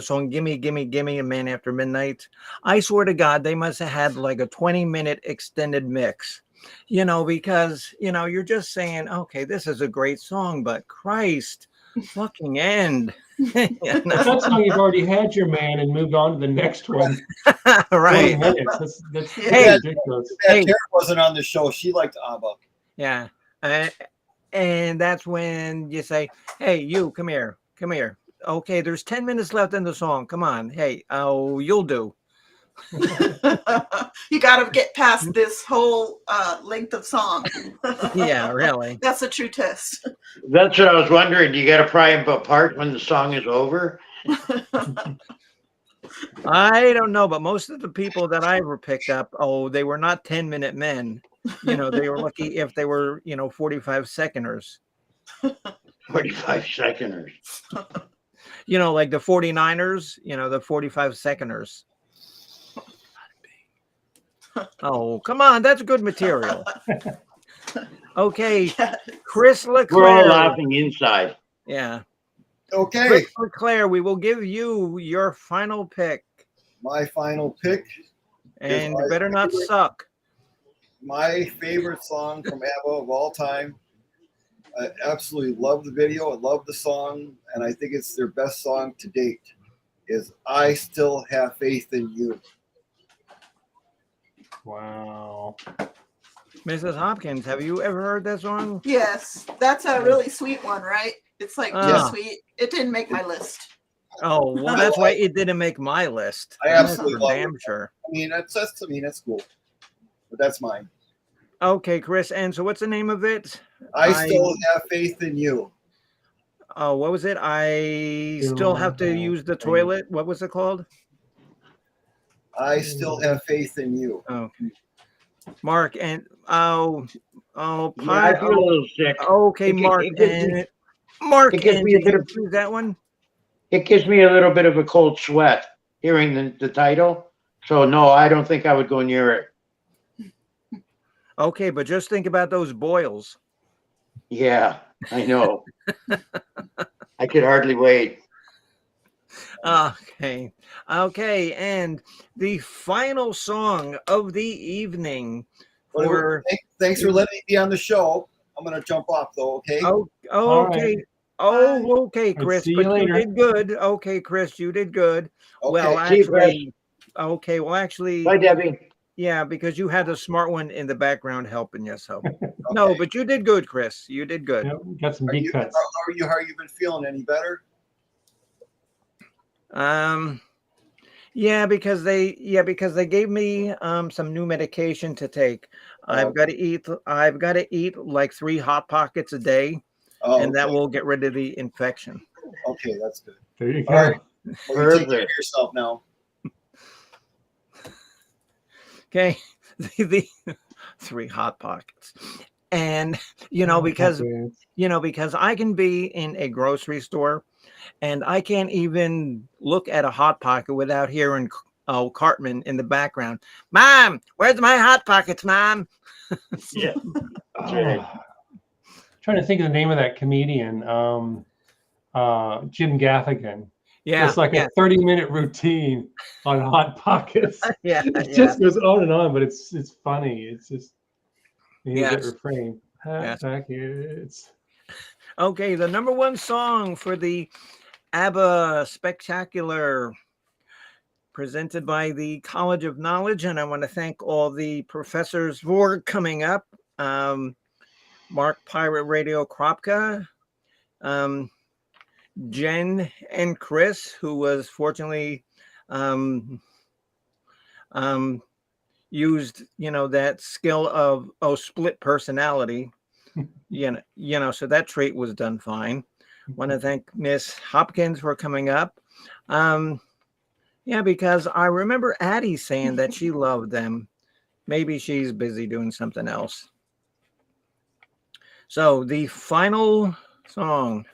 song "Gimme Gimme Gimme" a Man After Midnight. I swear to God, they must have had like a 20-minute extended mix. Because you're just saying, okay, this is a great song, but Christ, fucking end. But that song, you've already had your man and moved on to the next one. 20 Right. minutes. That's Hey. ridiculous. Hey. Tara wasn't on the show. She liked ABBA. Yeah. And that's when you say, hey, you, come here. Okay, there's 10 minutes left in the song. Come on. Hey, you'll do. You got to get past this whole length of song. Yeah, really. That's a true test. That's what I was wondering. You got to pry them apart when the song is over? I don't know, but most of the people that I ever picked up, they were not 10-minute men. They were lucky if they were, 45 seconders. 45 seconders. Like the 49ers, the 45 seconders. Oh, come on. That's good material. Okay. Chris LeClaire. We're all laughing inside. Yeah. Okay. Chris LeClaire, we will give you your final pick. My final pick. And you better not suck. My favorite song from ABBA of all time. I absolutely love the video. I love the song. And I think it's their best song to date. Is "I Still Have Faith in You." Wow. Mrs. Hopkins, have you ever heard that song? Yes, that's a really sweet one, right? It's like sweet. It didn't make my list. Oh, well, that's why it didn't make my list. I absolutely love damn it. sure. I mean, that's cool. But that's mine. Okay, Chris. And so what's the name of it? I Still Have Faith in You. Oh, what was it? I still have to use the toilet. What was it called? I Still Have Faith in You. Okay. Mark and Yeah, I feel a little sick. Okay, Mark Mark, it gives me a bit of choose that one. It gives me a little bit of a cold sweat hearing the title. So no, I don't think I would go near it. Okay, but just think about those boils. Yeah, I know. I could hardly wait. Okay. And the final song of the evening Thanks for letting me be on the show. I'm going to jump off though, okay? Okay. Right. Okay, Chris. See you but later. You did good. Okay, Chris, you did good. Okay. Well, See you, Chris. actually, Bye, Debbie. yeah, because you had a smart one in the background helping you. So, no, but you did good, Chris. You did good. Yep, got some deep cuts. How are you been feeling? Any better? Yeah, because they gave me some new medication to take. I've got to eat like 3 Hot Pockets a day, and that will get rid of the infection. Okay, that's good. There you All go. right. Well, you take care of yourself now. Okay, the 3 Hot Pockets, and because I can be in a grocery store, and I can't even look at a Hot Pocket without hearing Cartman in the background. Mom, where's my Hot Pockets, Mom? Yeah. Trying to think of the name of that comedian, Jim Gaffigan. Yeah, it's like a 30-minute routine on Hot Pockets. Yeah, it just goes on and on, but it's funny. It's just that refrain. Yes. Pockets. Okay, the number 1 song for the ABBA Spectacular, presented by the College of Knowledge, and I want to thank all the professors for coming up. Mark Pirate Radio Kropka, Jen and Chris, who was fortunately used that skill of split personality, so that trait was done fine. Want to thank Miss Hopkins for coming up. Because I remember Addie saying that she loved them. Maybe she's busy doing something else. So the final song,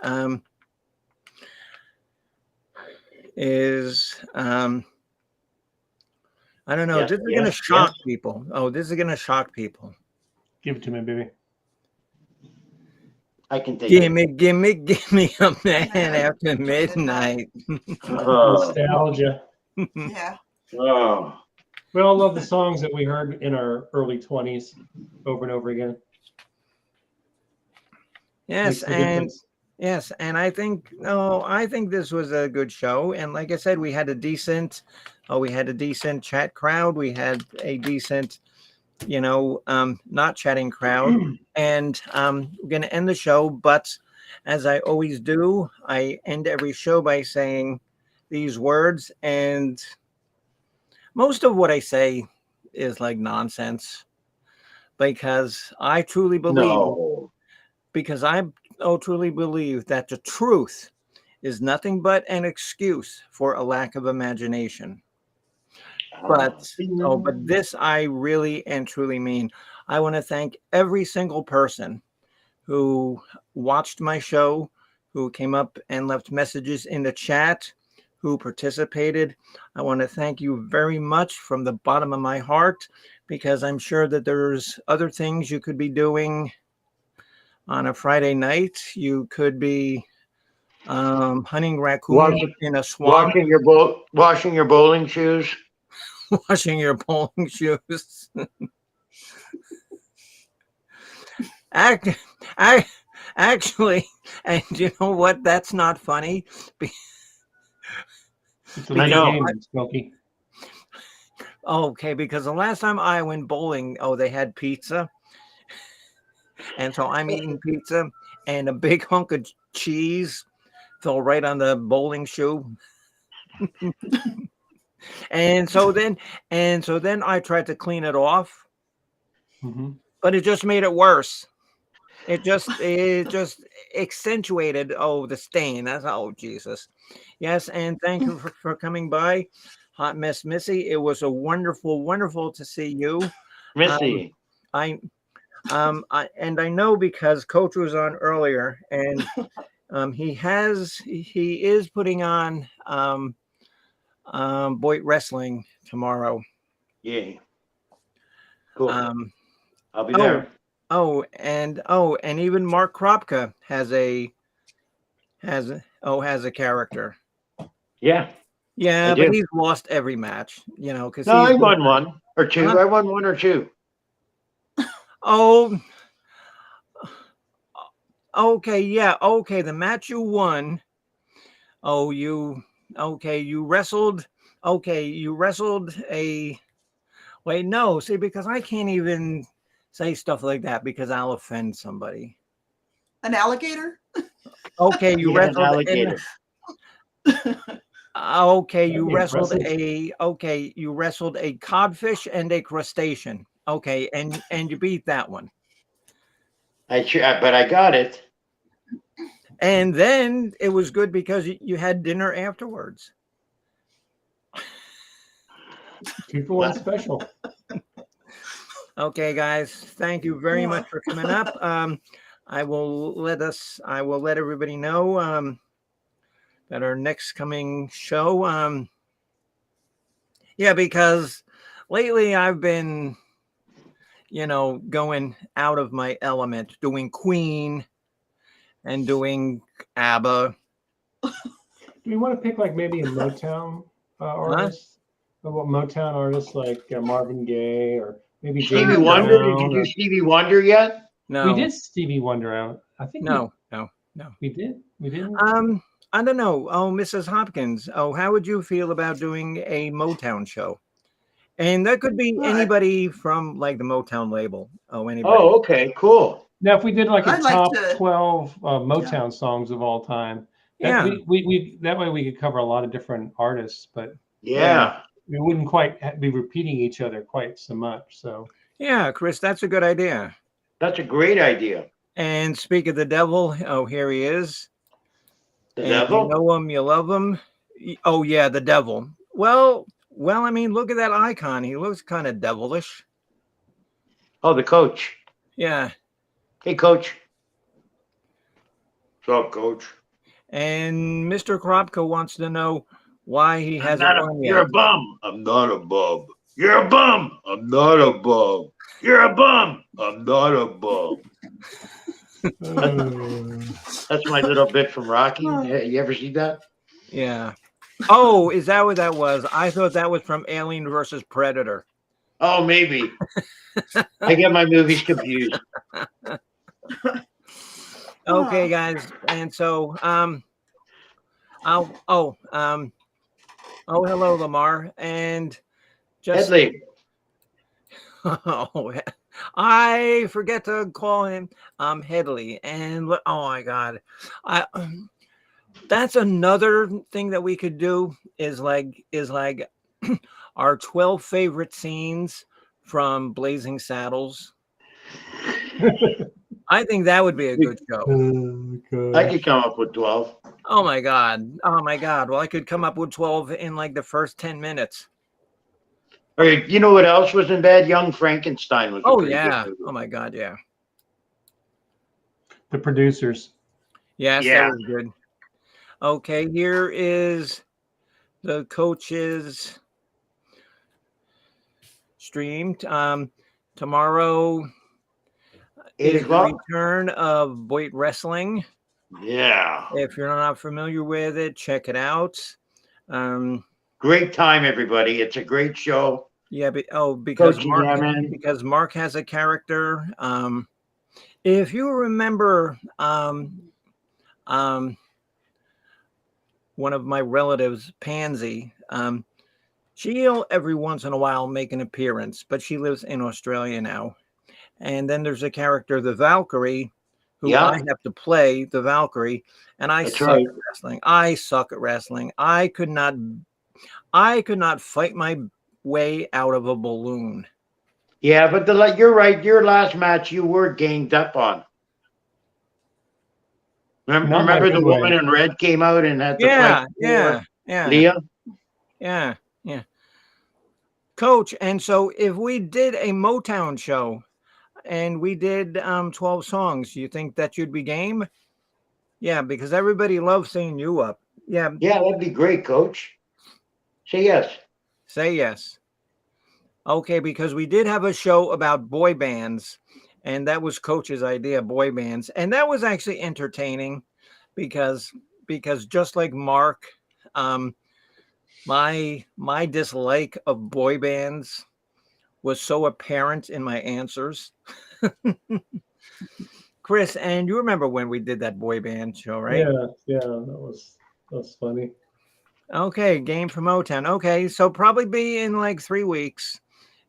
is I don't know. Yes, This is yes, gonna shock yes. people. Oh, this is gonna shock people. Give it to me, baby. I can take Gimme a man Man, after midnight. Nostalgia. Yeah. Oh, We all love the songs that we heard in our early 20s over and over again. Yes, Makes the and difference. yes, and I think I think this was a good show. And like I said, we had a decent chat crowd. We had a decent, not chatting crowd. And we're gonna end the show, but as I always do, I end every show by saying these words, and most of what I say is like nonsense because I truly believe no. because I truly believe that the truth is nothing but an excuse for a lack of imagination. But but this I really and truly mean. I want to thank every single person who watched my show, who came up and left messages in the chat, who participated. I want to thank you very much from the bottom of my heart because I'm sure that there's other things you could be doing on a Friday night. You could be hunting raccoons in a swamp, Washing your bowling shoes. washing your bowling shoes. Act, actually, and you know what? That's not funny. It's a I legal know. game, Smokey. Okay, because the last time I went bowling, they had pizza. And so I'm eating pizza and a big hunk of cheese fell right on the bowling shoe. and so then I tried to clean it off, but it just made it worse. It just accentuated the stain. That's Jesus. Yes, and thank you for coming by, Hot Mess Missy. It was a wonderful to see you. Missy. I I know because Coach was on earlier, and he is putting on Boyd Wrestling tomorrow. Yeah. Cool. I'll be oh, there. and even Mark Kropka has a character. Yeah. Yeah, I but do. he's lost every match, because No, he's I won one or two. Huh? I won one or two. Oh, okay, yeah, okay. The match you won. Oh, you wrestled. Okay, you wrestled a. Wait, no, see, because I can't even say stuff like that because I'll offend somebody. An alligator? Okay, you Yeah, an wrestled alligator. Okay, you That'd be wrestled a codfish and a crustacean. Okay, and you beat that one. But I got it. And then it was good because you had dinner afterwards. 2-for-1 special. Okay, guys, thank you very much for coming up. I will let everybody know that our next coming show. Yeah, because lately I've been, going out of my element, doing Queen and doing ABBA. Do you want to pick like maybe a Motown artist? What Motown artists like Marvin Gaye or maybe Stevie James Wonder? Brown, Did you do Stevie Wonder yet? No, we did Stevie Wonder out. I think no. we did. We didn't. I don't know. Oh, Mrs. Hopkins. Oh, how would you feel about doing a Motown show? And that could be anybody from like the Motown label. Oh, anybody. Oh, okay, cool. Now, if we did like a I'd like top to- 12 Motown songs of all time, Yeah. we that way we could cover a lot of different artists, but Yeah. we wouldn't quite be repeating each other quite so much. So Yeah, Chris, that's a good idea. That's a great idea. And speak of the devil, oh, here he is. The And devil? you know him, you love him. Oh yeah, the devil. Well, I mean, look at that icon. He looks kind of devilish. Oh, the coach. Yeah. Hey, coach. What's up, coach? And Mr. Kropka wants to know, why he hasn't won You're yet. a bum. I'm not a bum. You're a bum. I'm not a bum. You're a bum. I'm not a bum. That's my little bit from Rocky. You ever see that? Yeah. Oh, is that what that was? I thought that was from Alien versus Predator. Oh, maybe. I get my movies confused. Okay, guys, and so hello, Lamar, and just Headley. oh, I forget to call him Headley, and oh my God, I that's another thing that we could do is like our 12 favorite scenes from Blazing Saddles. I think that would be a good show. I could come up with 12. Oh my God. Oh my God. Well, I could come up with 12 in like the first 10 minutes. Or you know what else wasn't bad? Young Frankenstein was a Oh pretty yeah. good movie. Oh my God. Yeah. The Producers. Yes, Yeah. that was good. Okay, here is the coach's stream. Tomorrow 8 is the o'clock? return of Boyd Wrestling. Yeah. If you're not familiar with it, check it out. Great time, everybody. It's a great show. Yeah, because Coaching, Mark, yeah, man. because Mark has a character. If you remember, one of my relatives, Pansy, she'll every once in a while make an appearance, but she lives in Australia now. And then there's a character, the Valkyrie, who Yeah. I have to play, the Valkyrie, and I That's suck right. at wrestling. I suck at wrestling. I could not fight my way out of a balloon. Yeah, but you're right. Your last match you were ganged up on. Not in a Remember the good way. woman in red came out and had to Yeah, fight yeah, Leah? yeah. Coach, and so if we did a Motown show and we did 12 songs, you think that you'd be game? Yeah, because everybody loves seeing you up. Yeah, Yeah, that'd be great, Coach. Say yes. say yes. Okay, because we did have a show about boy bands, and that was Coach's idea, boy bands, and that was actually entertaining because just like Mark, my dislike of boy bands was so apparent in my answers. Chris, and you remember when we did that boy band show, right? Yeah, that was funny. Okay, game for Motown. Okay, so probably be in like 3 weeks,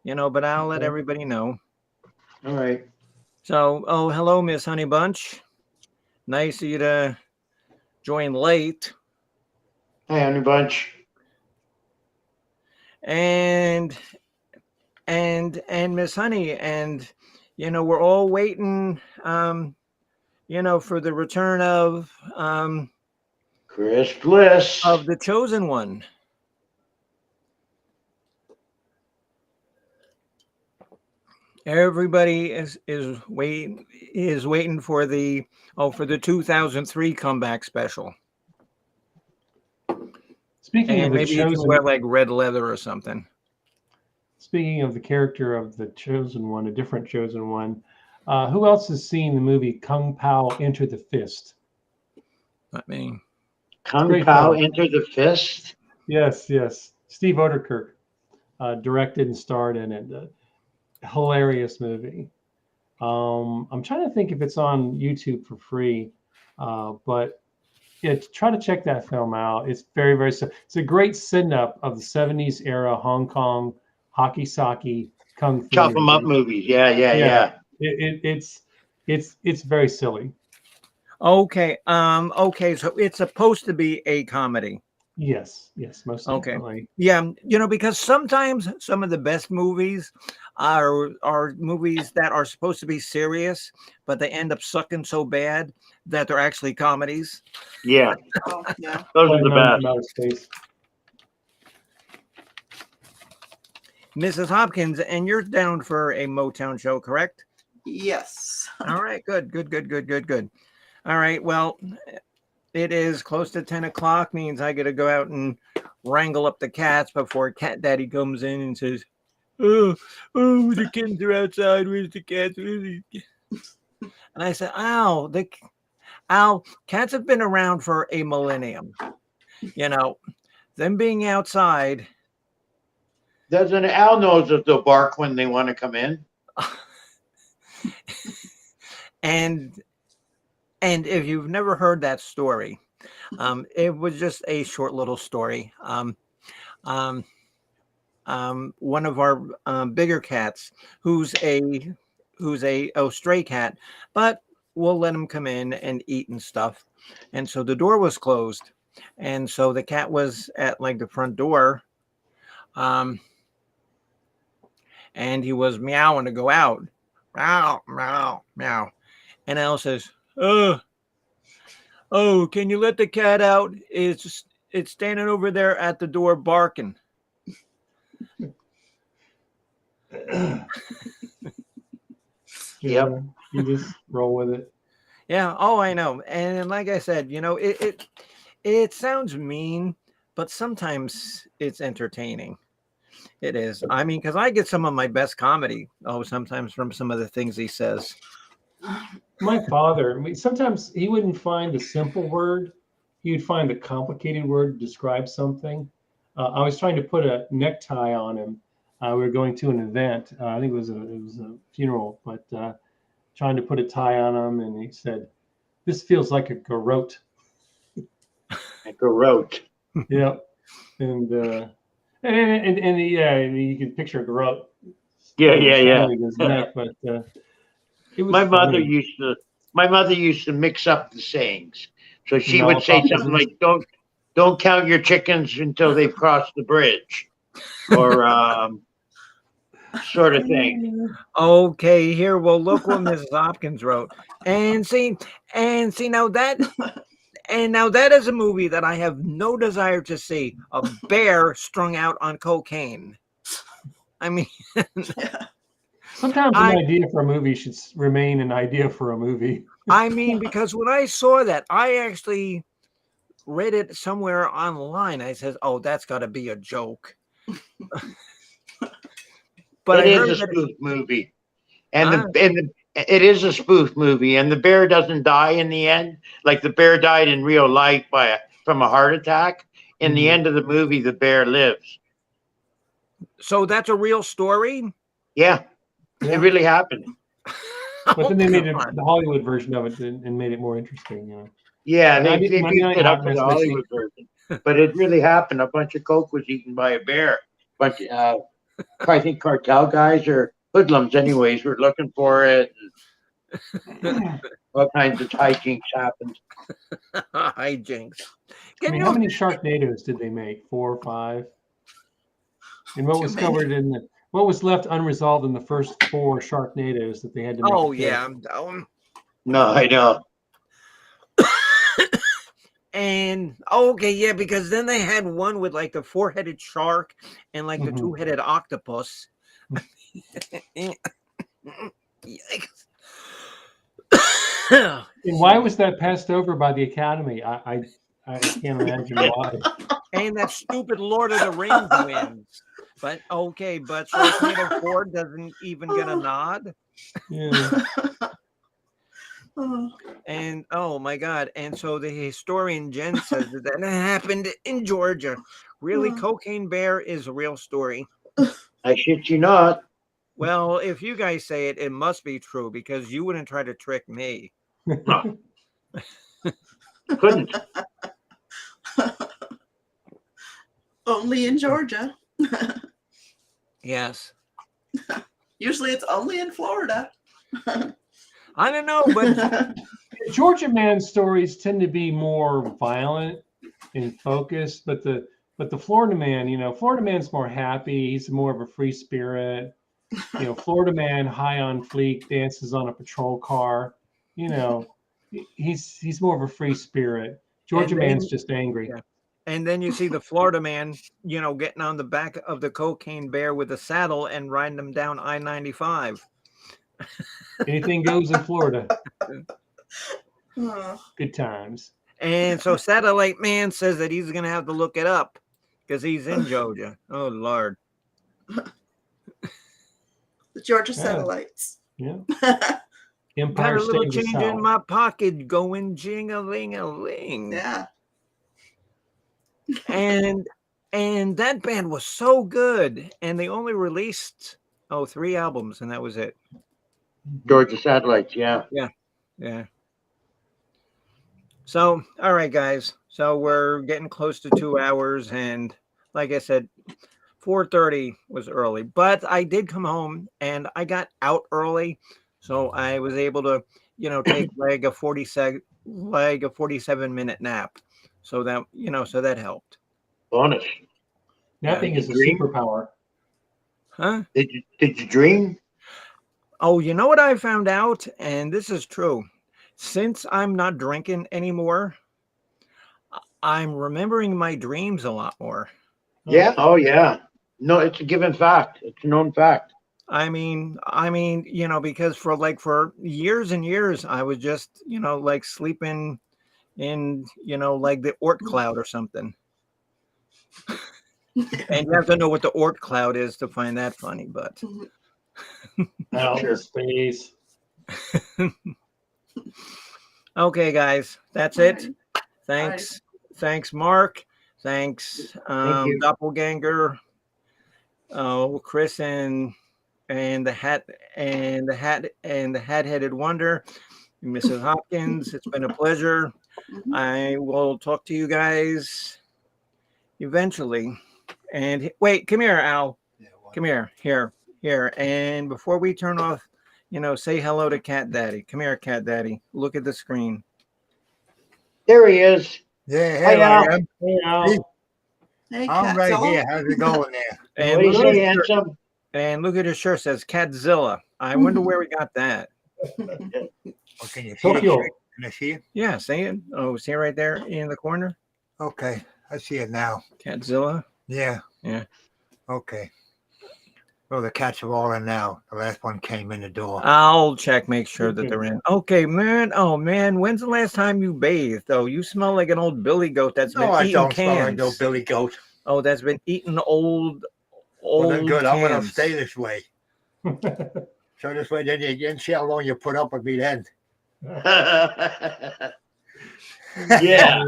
but I'll let everybody know. All right. So, hello, Miss Honey Bunch. Nice of you to join late. Hey, Honey Bunch. And Miss Honey, and we're all waiting for the return of Chris Bliss. of the chosen one. Everybody is waiting for the 2003 comeback special. Speaking And of the maybe you can chosen, wear like red leather or something. speaking of the character of the chosen one, a different chosen one, who else has seen the movie Kung Pao Enter the Fist? Not me. Kung Great Pao film. Enter the Fist. Yes. Steve Oderkirk directed and starred in it. Hilarious movie. I'm trying to think if it's on YouTube for free, but yeah, try to check that film out. It's very, very. It's a great send-up of the '70s era Hong Kong hockey sake kung fu. Chop 'em up movies. Yeah. It's very silly. Okay. Okay. So it's supposed to be a comedy. Yes, most Okay. definitely. Yeah. Because sometimes some of the best movies are movies that are supposed to be serious, but they end up sucking so bad that they're actually comedies. Yeah. Oh, yeah. Those are the best. From outer space. Mrs. Hopkins, and you're down for a Motown show, correct? Yes. All right. Good. All right. Well, it is close to 10 o'clock, means I got to go out and wrangle up the cats before Cat Daddy comes in and says, "Oh, the kittens are outside. Where's the cats? Where's the cats?" And I said, Al, cats have been around for a millennium. You know, them being outside. Doesn't Al knows that they'll bark when they want to come in? And if you've never heard that story, it was just a short little story. One of our bigger cats, who's a stray cat, but we'll let him come in and eat and stuff. And so the door was closed, and so the cat was at like the front door, and he was meowing to go out, meow meow meow. And Al says, "Oh, can you let the cat out? It's standing over there at the door barking." You just roll with it. Yeah. Oh, I know. And like I said, it sounds mean, but sometimes it's entertaining. It is. I mean, because I get some of my best comedy, sometimes from some of the things he says. My father, sometimes he wouldn't find the simple word. He would find the complicated word to describe something. I was trying to put a necktie on him. We were going to an event. I think it was a funeral, but trying to put a tie on him, and he said, "This feels like a garrote." A garrote. Yeah, and you can picture a garrote. Yeah. His neck, but it was My mother funny. used to mix up the sayings. So she would say Malapropisms. something like, "Don't count your chickens until they've crossed the bridge," or sort of thing. Okay, here. Well, look what Mrs. Hopkins wrote. And see now that is a movie that I have no desire to see. A bear strung out on cocaine. I mean, Sometimes an idea for a movie should remain an idea for a movie. I mean, because when I saw that, I actually read it somewhere online. I says, "Oh, that's got to be a joke." But It I is heard a that spoof movie, and it is a spoof movie, and the bear doesn't die in the end. Like the bear died in real life from a heart attack. In the end of the movie, the bear lives. So that's a real story? Yeah. It really happened. But then they made the Hollywood version of it and made it more interesting. Yeah, they beefed it up for the Hollywood version, but it really happened. A bunch of coke was eaten by a bear. Bunch of, I think cartel guys or hoodlums, anyways, were looking for it. All kinds of hijinks happened. Hijinks. How many Sharknadoes did they make? 4 or 5? And what was covered in what was left unresolved in the first 4 Sharknadoes that they had to make? Oh yeah, I'm down. No, I know. And okay, yeah, because then they had one with like the 4-headed shark and like the 2-headed octopus. And why was that passed over by the Academy? I can't imagine why. And that stupid Lord of the Rings wins. But okay, but Sharknado 4 doesn't even get a nod. Yeah. And oh my God. And so the historian Jen says that it happened in Georgia. Really, Cocaine Bear is a real story. I shit you not. Well, if you guys say it, it must be true because you wouldn't try to trick me. No. Couldn't. Only in Georgia. Yes. Usually it's only in Florida. I don't know, but Georgia man stories tend to be more violent and focused, but the Florida man, Florida man's more happy. He's more of a free spirit. Florida man, high on fleek, dances on a patrol car. He's more of a free spirit. Georgia man's just angry. Yeah. And then you see the Florida man, getting on the back of the Cocaine Bear with a saddle and riding them down I-95. Anything goes in Florida. Good times. And so Satellite Man says that he's going to have to look it up because he's in Georgia. Oh Lord. The Georgia Yeah. Satellites. Yeah. Got Empire a little State of the change in South. my pocket going jing-a-ling-a-ling. Yeah. And that band was so good. And they only released 3 albums, and that was it. Georgia Satellites, yeah. Yeah. So, all right, guys. So we're getting close to 2 hours, and like I said, 4:30 was early, but I did come home and I got out early, so I was able to, take like a 47-minute nap. So that so that helped. Bonus. Napping is a Dream? superpower. Huh? Did you dream? Oh, you know what I found out, and this is true. Since I'm not drinking anymore, I'm remembering my dreams a lot more. Yeah. Oh, yeah. No, it's a given fact. It's a known fact. I mean, because for years and years, I was just, like sleeping in, like the Oort cloud or something. And you have to know what the Oort cloud is to find that funny, but Outer space. okay, guys, that's All it. right. Thanks, Mark. Thanks, Thank you. Doppelganger. Oh, Chris and the hat-headed wonder, Mrs. Hopkins. It's been a pleasure. Mhm. I will talk to you guys eventually. And wait, come here, Al. Come here. And before we turn off, say hello to Cat Daddy. Come here, Cat Daddy. Look at the screen. There he is. Yeah, Hi, here I Al. am. Hey, Al. Hey, I'm right Catzilla. here. How's it going there? And What do you look, say, handsome? and look at his shirt, says Catzilla. I wonder where we got that. Oh, can you see Tokyo. it? Can I see it? Yeah, see it? Oh, see it right there in the corner? Okay, I see it now. Catzilla. Yeah. Yeah. Okay. Well, the cats are all in now. The last one came in the door. I'll check, make sure that they're in. Okay, man. Oh, man. When's the last time you bathed? Oh, you smell like an old billy goat that's No, been I eating don't cans. smell like no billy goat. Oh, that's been eating old Well, then good. I'm gonna cans. stay this way. So this way, then you can see how long you put up with me then. Yeah.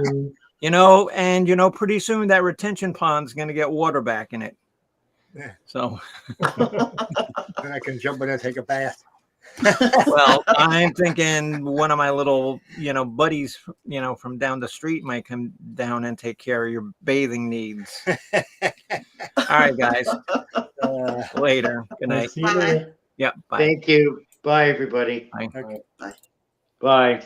And pretty soon that retention pond's going to get water back in it. Yeah. So, Then I can jump in and take a bath. well, I'm thinking one of my little, buddies, from down the street might come down and take care of your bathing needs. All right, guys. Later. Good night. See you later. Yep. Bye. Thank you. Bye, everybody. Bye. Bye.